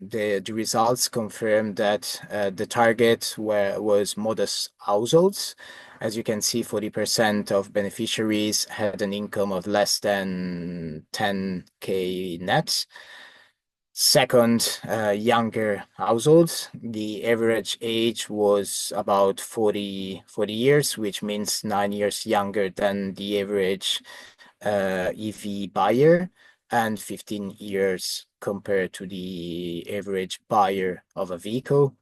the results confirmed that the target was modest households. As you can see, 40% of beneficiaries had an income of less than 10K net. Second, younger households. The average age was about 40 years, which means 9 years younger than the average EV buyer and 15 years compared to the average buyer of a vehicle.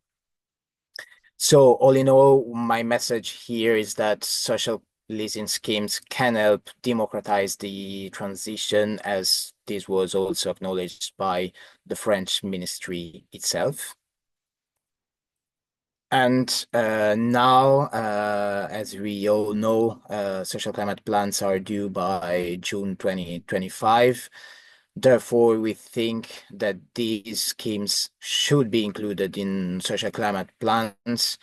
So all in all, my message here is that social leasing schemes can help democratize the transition, as this was also acknowledged by the French ministry itself. And now, as we all know, social climate plans are due by June 2025. Therefore, we think that these schemes should be included in social climate plans.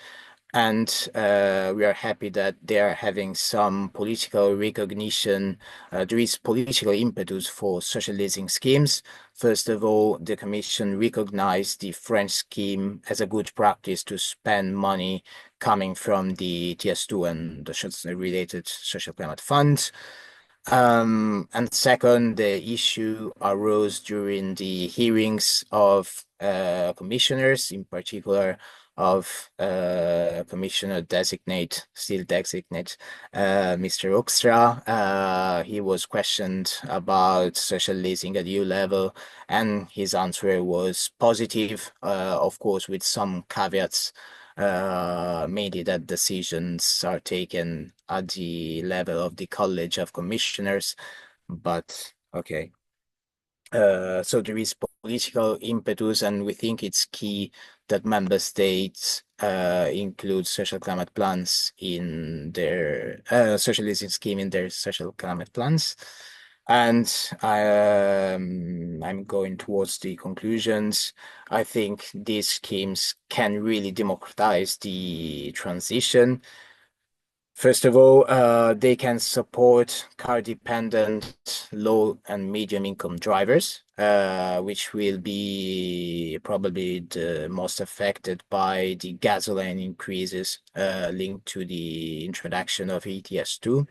And we are happy that they are having some political recognition. There is political impetus for social leasing schemes. First of all, the Commission recognized the French scheme as a good practice to spend money coming from the ETS2 and the related social climate funds. And second, the issue arose during the hearings of commissioners, in particular of Commissioner designate, still designate, Mr. Oxtra. He was questioned about social leasing at EU level, and his answer was positive, of course, with some caveats. Mainly that decisions are taken at the level of the College of Commissioners, but okay. So there is political impetus, and we think it's key that member states include social climate plans in their social leasing scheme in their social climate plans. And I'm going towards the conclusions. I think these schemes can really democratize the transition. First of all, they can support car-dependent low and medium income drivers, which will be probably the most affected by the gasoline increases linked to the introduction of ETS2.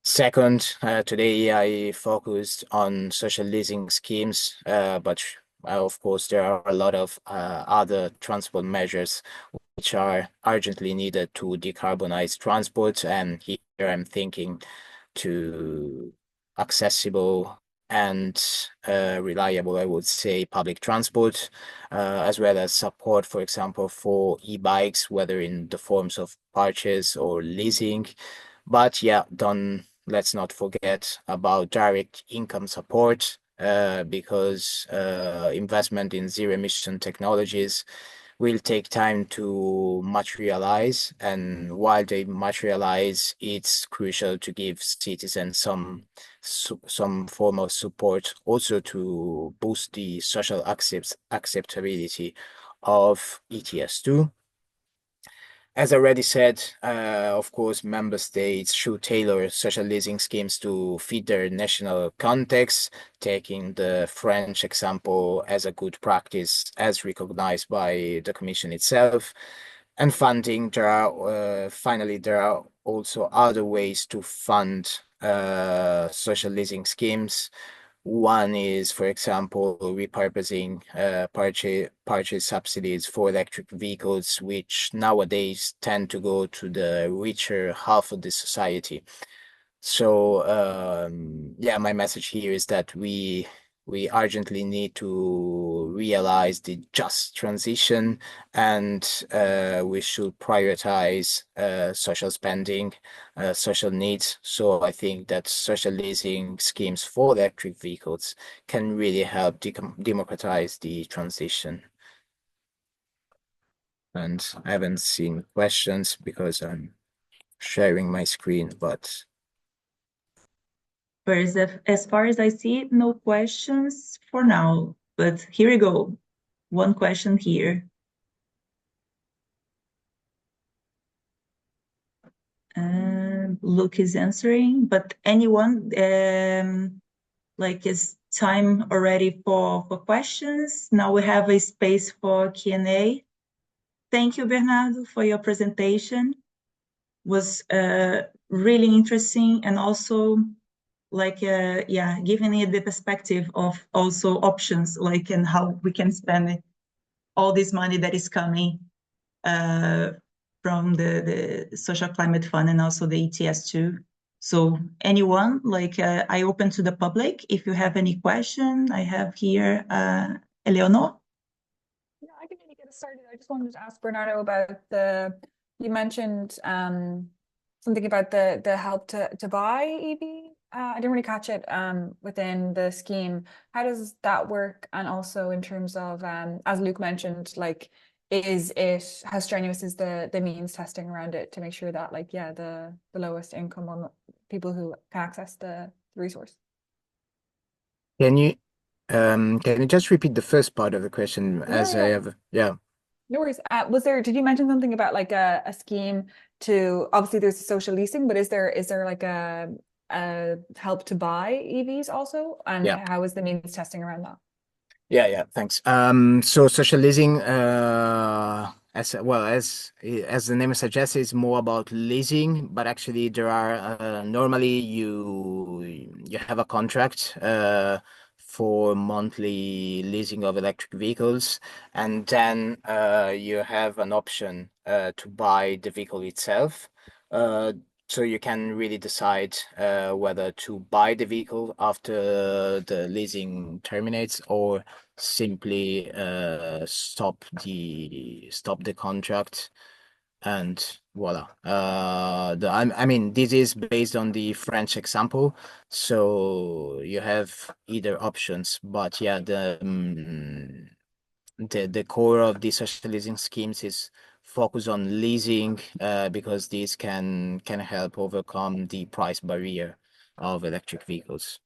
Second, today I focused on social leasing schemes, but of course there are a lot of other transport measures which are urgently needed to decarbonize transport. And here I'm thinking to accessible and reliable, I would say, public transport, as well as support, for example, for e-bikes, whether in the forms of purchase or leasing. But yeah, let's not forget about direct income support, because investment in zero emission technologies will take time to materialize, and while they materialize, it's crucial to give citizens some form of support also to boost the social acceptability of ETS2. As I already said, of course, member states should tailor social leasing schemes to fit their national context, taking the French example as a good practice as recognized by the Commission itself. And funding, finally, there are also other ways to fund social leasing schemes. One is, for example, repurposing purchase subsidies for electric vehicles, which nowadays tend to go to the richer half of the society. So yeah, my message here is that we urgently need to realize the just transition, and we should prioritize social spending, social needs. So I think that social leasing schemes for electric vehicles can really help democratize the transition. And I haven't seen questions because I'm sharing my screen, but As far as I see, no questions for now, but here we go. One question here. Luke is answering, but anyone, is time already for questions? Now we have a space for Q&A. Thank you, Bernardo, for your presentation. Was really interesting, and also giving it the perspective of also options, and how we can spend all this money that is coming from the Social Climate Fund and also the ETS2. So anyone, I open to the public. If you have any question, I have here Eleonor. Yeah, I can maybe get us started. I just wanted to ask Bernardo about you mentioned something about the help to buy EV. I didn't really catch it within the scheme. How does that work? And also in terms of, as Luke mentioned, how strenuous is the means testing around it to make sure that the lowest income or people who can access the resource? Can you just repeat the first part of the question? No worries. Did you mention something about a scheme to, obviously there's social leasing, but is there a help to buy EVs also? And how is the means testing around that? Yeah, thanks. So social leasing, as the name suggests, is more about leasing, but actually there are normally you have a contract for monthly leasing of electric vehicles, and then you have an option to buy the vehicle itself. So you can really decide whether to buy the vehicle after the leasing terminates, or simply stop the contract, and voila. I mean, this is based on the French example, so you have either options. But yeah, the core of the social leasing schemes is focus on leasing, because these can help overcome the price barrier of electric vehicles.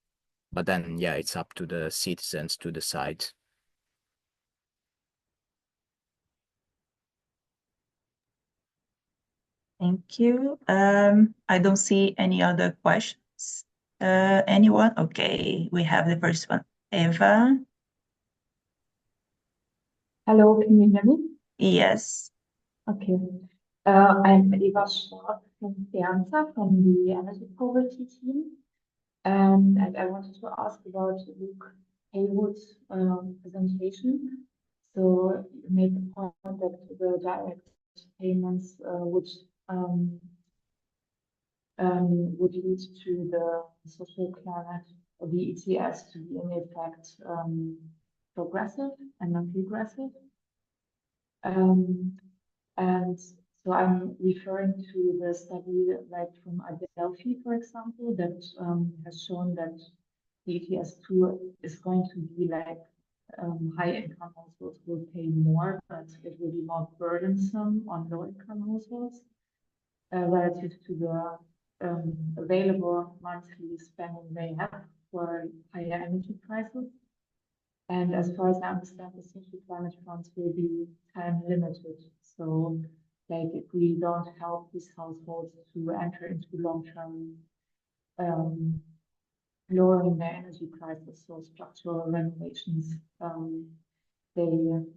But then, yeah, it's up to the citizens to decide. Thank you. I don't see any other questions. Anyone? Okay, we have the first one. Eva. Hello, can you hear me? Yes. Okay. I'm Eva Schwarz from Fernsa, from the energy poverty team. And I wanted to ask about Luke Haywood's presentation. So you made the point that the direct payments, which would lead to the social climate or the ETS to be in effect progressive and not regressive. And so I'm referring to the study like from Adelphi, for example, that has shown that the ETS2 is going to be like high-income households will pay more, but it will be more burdensome on low-income households relative to the available monthly spending they have for higher energy prices. And as far as I understand, the social climate funds will be time limited. So, like, if we don't help these households to enter into long-term lowering their energy prices, so structural renovations, they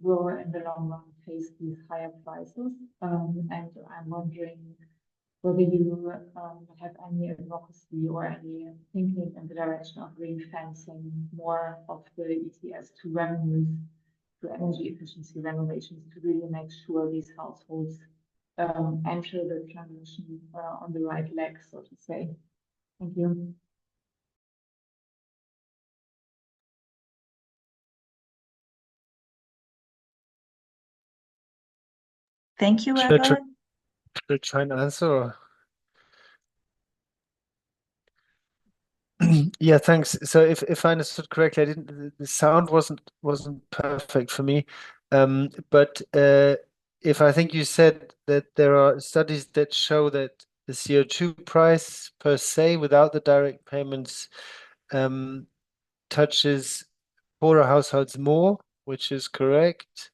will in the long run face these higher prices. And I'm wondering whether you have any advocacy or any thinking in the direction of ring fencing more of the ETS2 revenues to energy efficiency renovations to really make sure these households enter the transition on the right leg, so to say. Thank you. Thank you, Should Eva. I try and answer? Or? Yeah, thanks. So if I understood correctly, I didn't. The sound wasn't perfect for me. But if I think you said that there are studies that show that the CO2 price per se, without the direct payments, touches poorer households more, which is correct.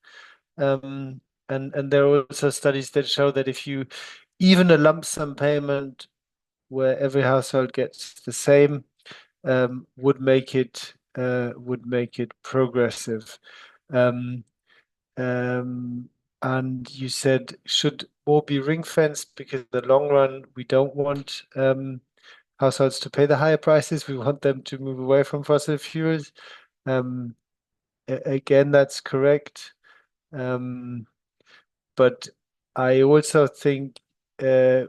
And there are also studies that show that if you even a lump sum payment where every household gets the same, would make it progressive. And you said should more be ring fenced because in the long run we don't want households to pay the higher prices. We want them to move away from fossil fuels. Again, that's correct. But I also think I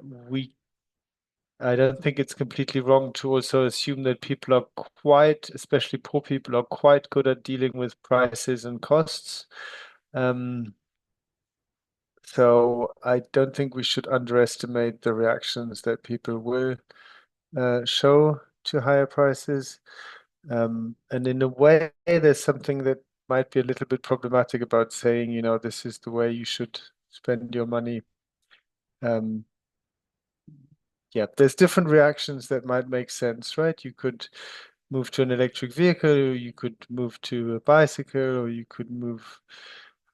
don't think it's completely wrong to also assume that people are quite, especially poor people, are quite good at dealing with prices and costs. So I don't think we should underestimate the reactions that people will show to higher prices. And in a way, there's something that might be a little bit problematic about saying, you know, this is the way you should spend your money. Yeah, there's different reactions that might make sense, right? You could move to an electric vehicle, or you could move to a bicycle, or you could move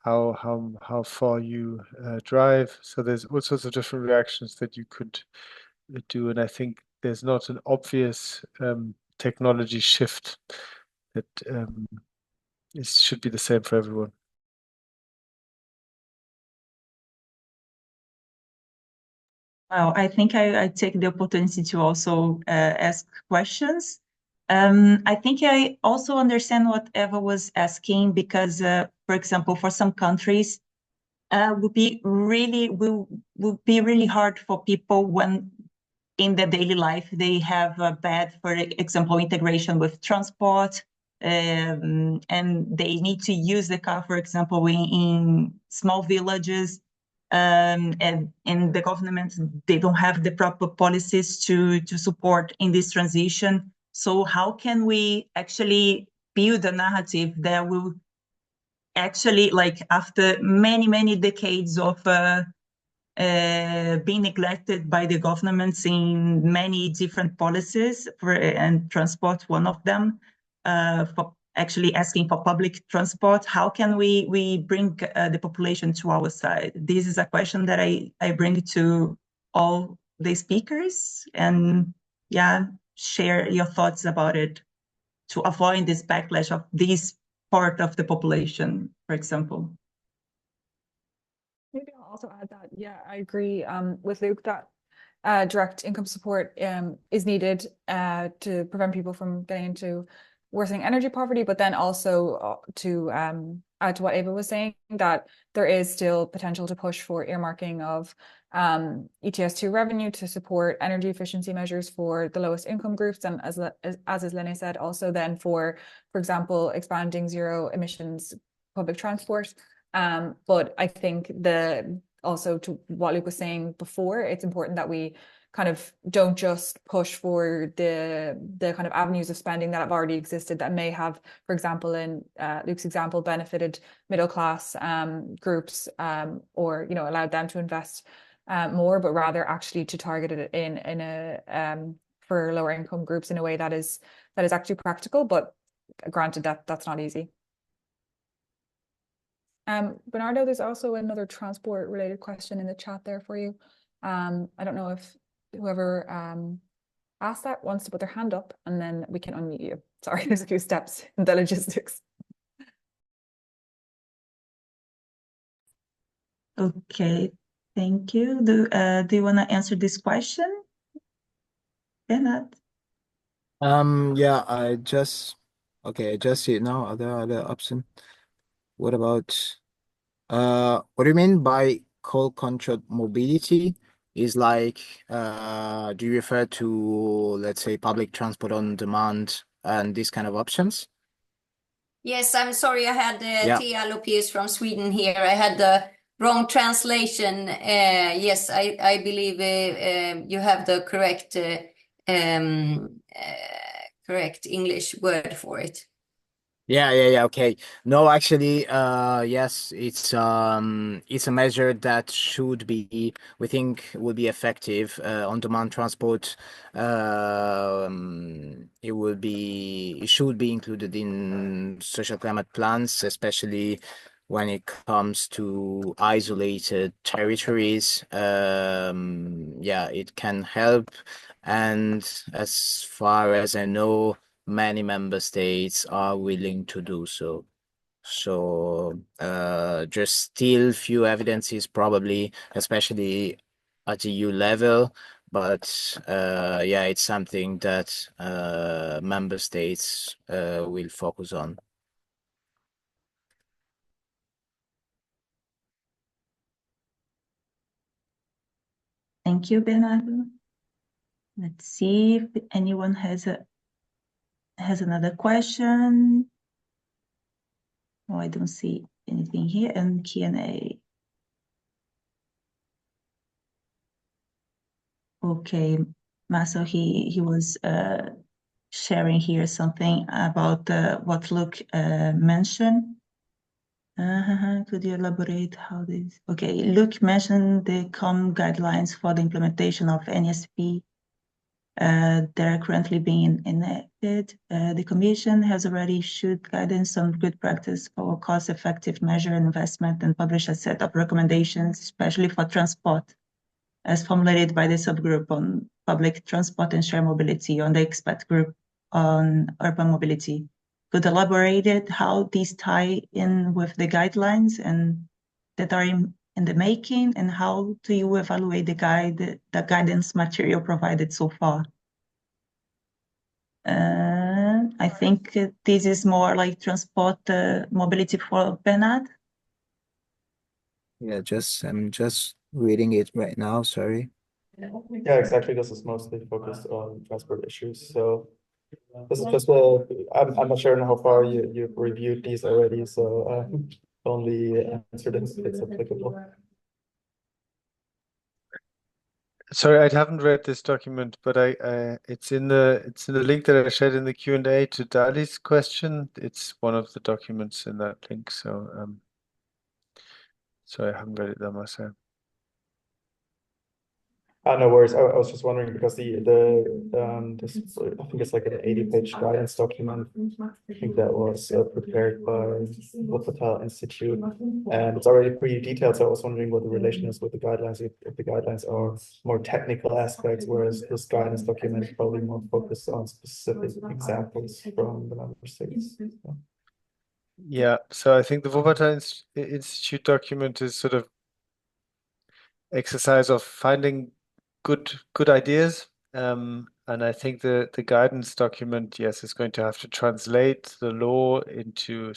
how far you drive. So there's all sorts of different reactions that you could do, and I think there's not an obvious technology shift that it should be the same for everyone. Well, I think I take the opportunity to also ask questions. I think I also understand what Eva was asking because, for example, for some countries, will be really hard for people when in their daily life they have a bad, for example, integration with transport, and they need to use the car, for example, in small villages. And the government, they don't have the proper policies to support in this transition. So how can we actually build a narrative that will actually, like after many decades of being neglected by the governments in many different policies, and transport one of them, for actually asking for public transport, how can we bring the population to our side? This is a question that I bring to all the speakers, and yeah, share your thoughts about it to avoid this backlash of this part of the population, for example. Maybe I'll also add that, yeah, I agree with Luke that direct income support is needed to prevent people from getting into worsening energy poverty, but then also to add to what Ava was saying, that there is still potential to push for earmarking of ETS2 revenue to support energy efficiency measures for the lowest income groups, and as Lene said, also then for example, expanding zero emissions public transport. But I think also to what Luke was saying before, it's important that we kind of don't just push for the kind of avenues of spending that have already existed that may have, for example, in Luke's example, benefited middle class groups, or allowed them to invest more, but rather actually to target it in a for lower income groups in a way that is actually practical. But granted, that's not easy. Bernardo, there's also another transport related question in the chat there for you. I don't know if whoever asked that wants to put their hand up, and then we can unmute you. Sorry, there's a few steps in the logistics. Okay, thank you. Do you want to answer this question, Bernard? Yeah, I just see it now. Are there other options? What about what do you mean by coal controlled mobility? Is like do you refer to, let's say, public transport on demand and these kind of options? Yes, I'm sorry, I had Yeah. Tia Lopez from Sweden here. I had the wrong translation. Yes, I believe you have the correct English word for it. Yeah. Okay. No, actually, yes, it's a measure that we think will be effective on demand transport. It should be included in social climate plans, especially when it comes to isolated territories. Yeah, it can help, and as far as I know, many member states are willing to do so. So just still few evidences probably, especially at EU level, but yeah, it's something that member states will focus on. Thank you, Bernardo. Let's see if anyone has another question. Oh, I don't see anything here. And Q&A. Okay, Marcel, he was sharing here something about what Luke mentioned. Could you elaborate how this? Okay, Luke mentioned the common guidelines for the implementation of NSP. They are currently being enacted. The Commission has already issued guidance on good practice for cost-effective measure and investment, and published a set of recommendations, especially for transport, as formulated by the subgroup on public transport and shared mobility, on the expert group on urban mobility. Could elaborate it how these tie in with the guidelines and that are in the making, and how do you evaluate the guidance material provided so far? I think this is more like transport mobility for Bernard. Yeah, I'm just reading it right now, sorry. Yeah, exactly. This is mostly focused on transport issues. So this is just I'm not sure how far you've reviewed these already, so only answered if it's applicable. Sorry, I haven't read this document, but it's in the link that I shared in the Q&A to Dali's question. It's one of the documents in that link. So sorry, I haven't read it there myself. No worries. I was just wondering because this I think it's like an 80-page guidance document. I think that was prepared by Wuppertal Institute, and it's already pretty detailed. So I was wondering what the relation is with the guidelines. If the guidelines are more technical aspects, whereas this guidance document is probably more focused on specific examples from the member states. So. Yeah. So I think the Wuppertal Institute document is sort of exercise of finding good ideas And I think the guidance document, yes, is going to have to translate the law into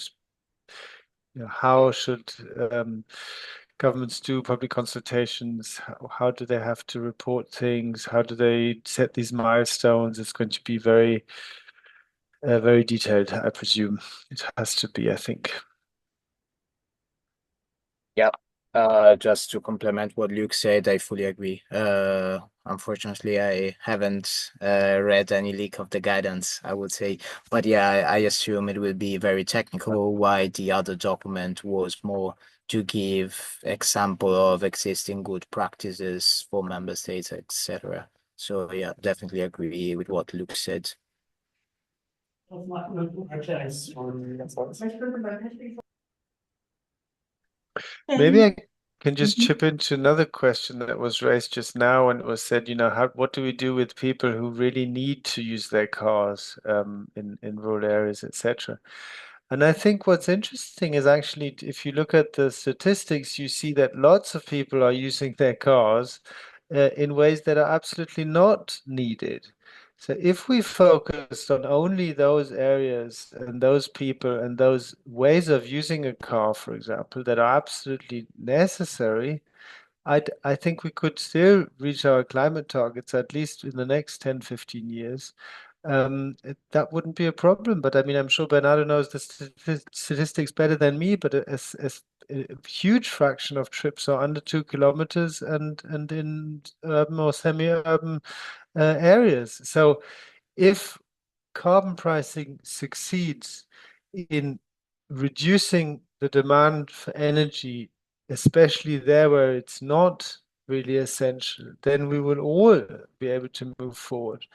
how should governments do public consultations? How do they have to report things? How do they set these milestones? It's going to be very detailed, I presume. It has to be, I think. Yeah. Just to complement what Luke said, I fully agree. Unfortunately, I haven't read any leak of the guidance, I would say. But yeah, I assume it will be very technical, while the other document was more to give example of existing good practices for member states, etc. So yeah, definitely agree with what Luke said. Maybe I can just chip into another question that was raised just now, and it was said, what do we do with people who really need to use their cars in rural areas, etc. And I think what's interesting is actually, if you look at the statistics, you see that lots of people are using their cars in ways that are absolutely not needed. So if we focused on only those areas and those people and those ways of using a car, for example, that are absolutely necessary, I think we could still reach our climate targets, at least in the next 10, 15 years. That wouldn't be a problem. But I mean, I'm sure Bernardo knows the statistics better than me, but a huge fraction of trips are under 2 kilometers and in urban or semi-urban areas. So if carbon pricing succeeds in reducing the demand for energy, especially there where it's not really essential, then we will all be able to move forward.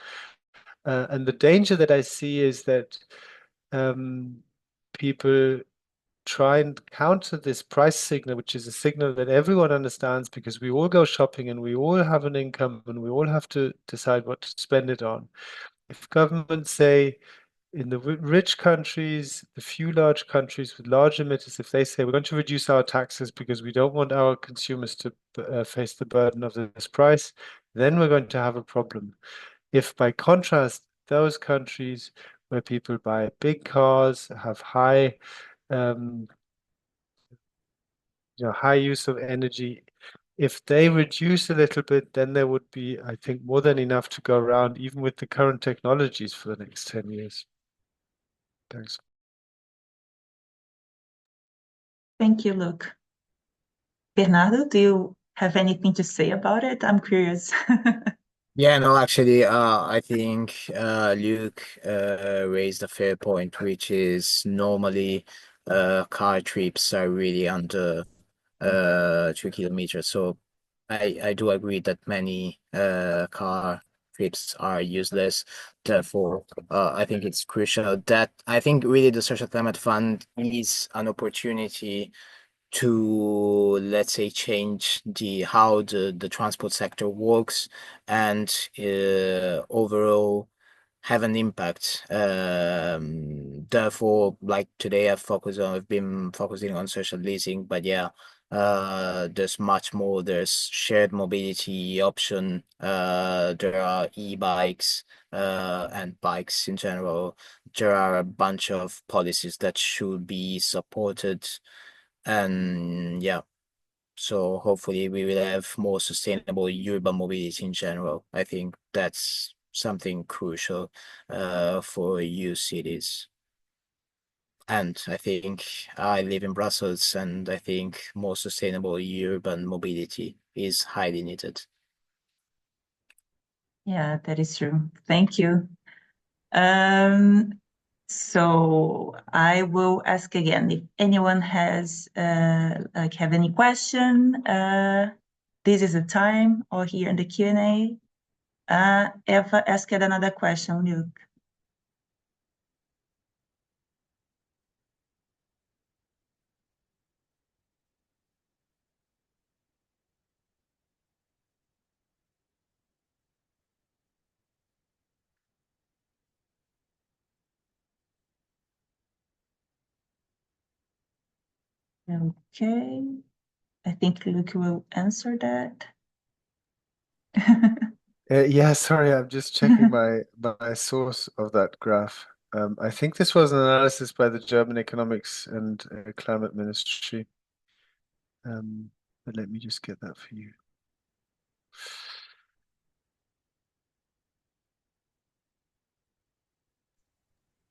And the danger that I see is that people try and counter this price signal, which is a signal that everyone understands because we all go shopping and we all have an income and we all have to decide what to spend it on. If governments say in the rich countries, the few large countries with large emitters, if they say we're going to reduce our taxes because we don't want our consumers to face the burden of this price, then we're going to have a problem. If by contrast, those countries where people buy big cars, have high high use of energy, if they reduce a little bit, then there would be, I think, more than enough to go around, even with the current technologies for the next 10 years. Thanks. Thank you, Luke. Bernardo, do you have anything to say about it? I'm curious. Yeah, no, actually, I think Luke raised a fair point, which is normally car trips are really under 2 kilometers. So I do agree that many car trips are useless. Therefore, I think it's crucial that I think really the Social Climate Fund is an opportunity to, let's say, change how the transport sector works and overall have an impact. Therefore, like today I've been focusing on social leasing, but yeah, there's much more. There's shared mobility option, there are e-bikes and bikes in general. There are a bunch of policies that should be supported. And yeah, so hopefully we will have more sustainable urban mobility in general. I think that's something crucial for EU cities. And I think I live in Brussels, and I think more sustainable urban mobility is highly needed. Yeah, that is true. Thank you. So I will ask again if anyone has have any question. This is the time, or here in the Q&A. Eva asked another question, Luke. Okay, I think Luke will answer that. Yeah, sorry, I'm just checking my source of that graph. I think this was an analysis by the German Economics and Climate Ministry. But let me just get that for you.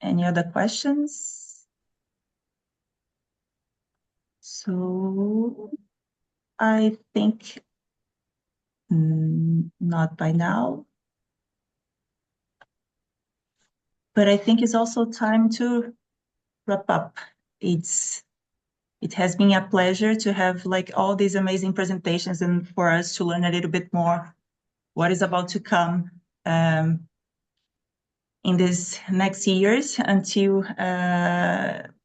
Any other questions? So I think not by now. But I think it's also time to wrap up. It has been a pleasure to have like all these amazing presentations and for us to learn a little bit more what is about to come in these next years until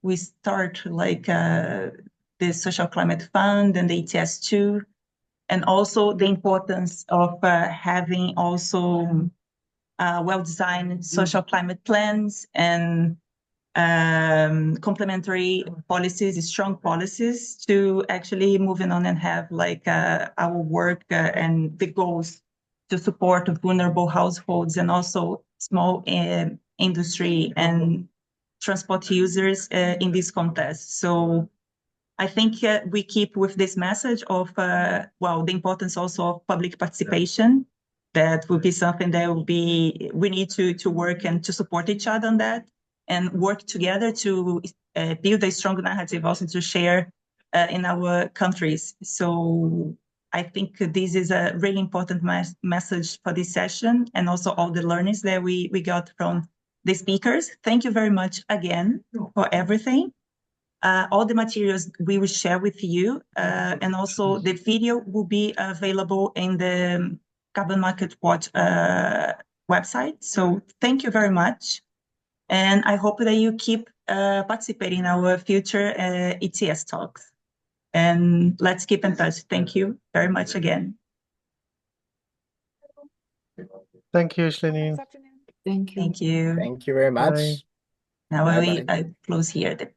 we start like the Social Climate Fund and the ETS 2, and also the importance of having also well-designed social climate plans and complementary policies, strong policies to actually moving on and have like our work and the goals to support vulnerable households and also small industry and transport users in this context. So I think we keep with this message of, well, the importance also of public participation. That will be something that we need to work and to support each other on that and work together to build a strong narrative also to share in our countries. So I think this is a really important message for this session and also all the learnings that we got from the speakers. Thank you very much again for everything. All the materials we will share with you, and also the video will be available in the Carbon Market Watch website. So thank you very much. And I hope that you keep participating in our future ETS talks. And let's keep in touch. Thank you very much again. Thank you, Shanine. This afternoon. Thank you. Thank you. Thank you very much. Bye. Now Bye-bye. I close here the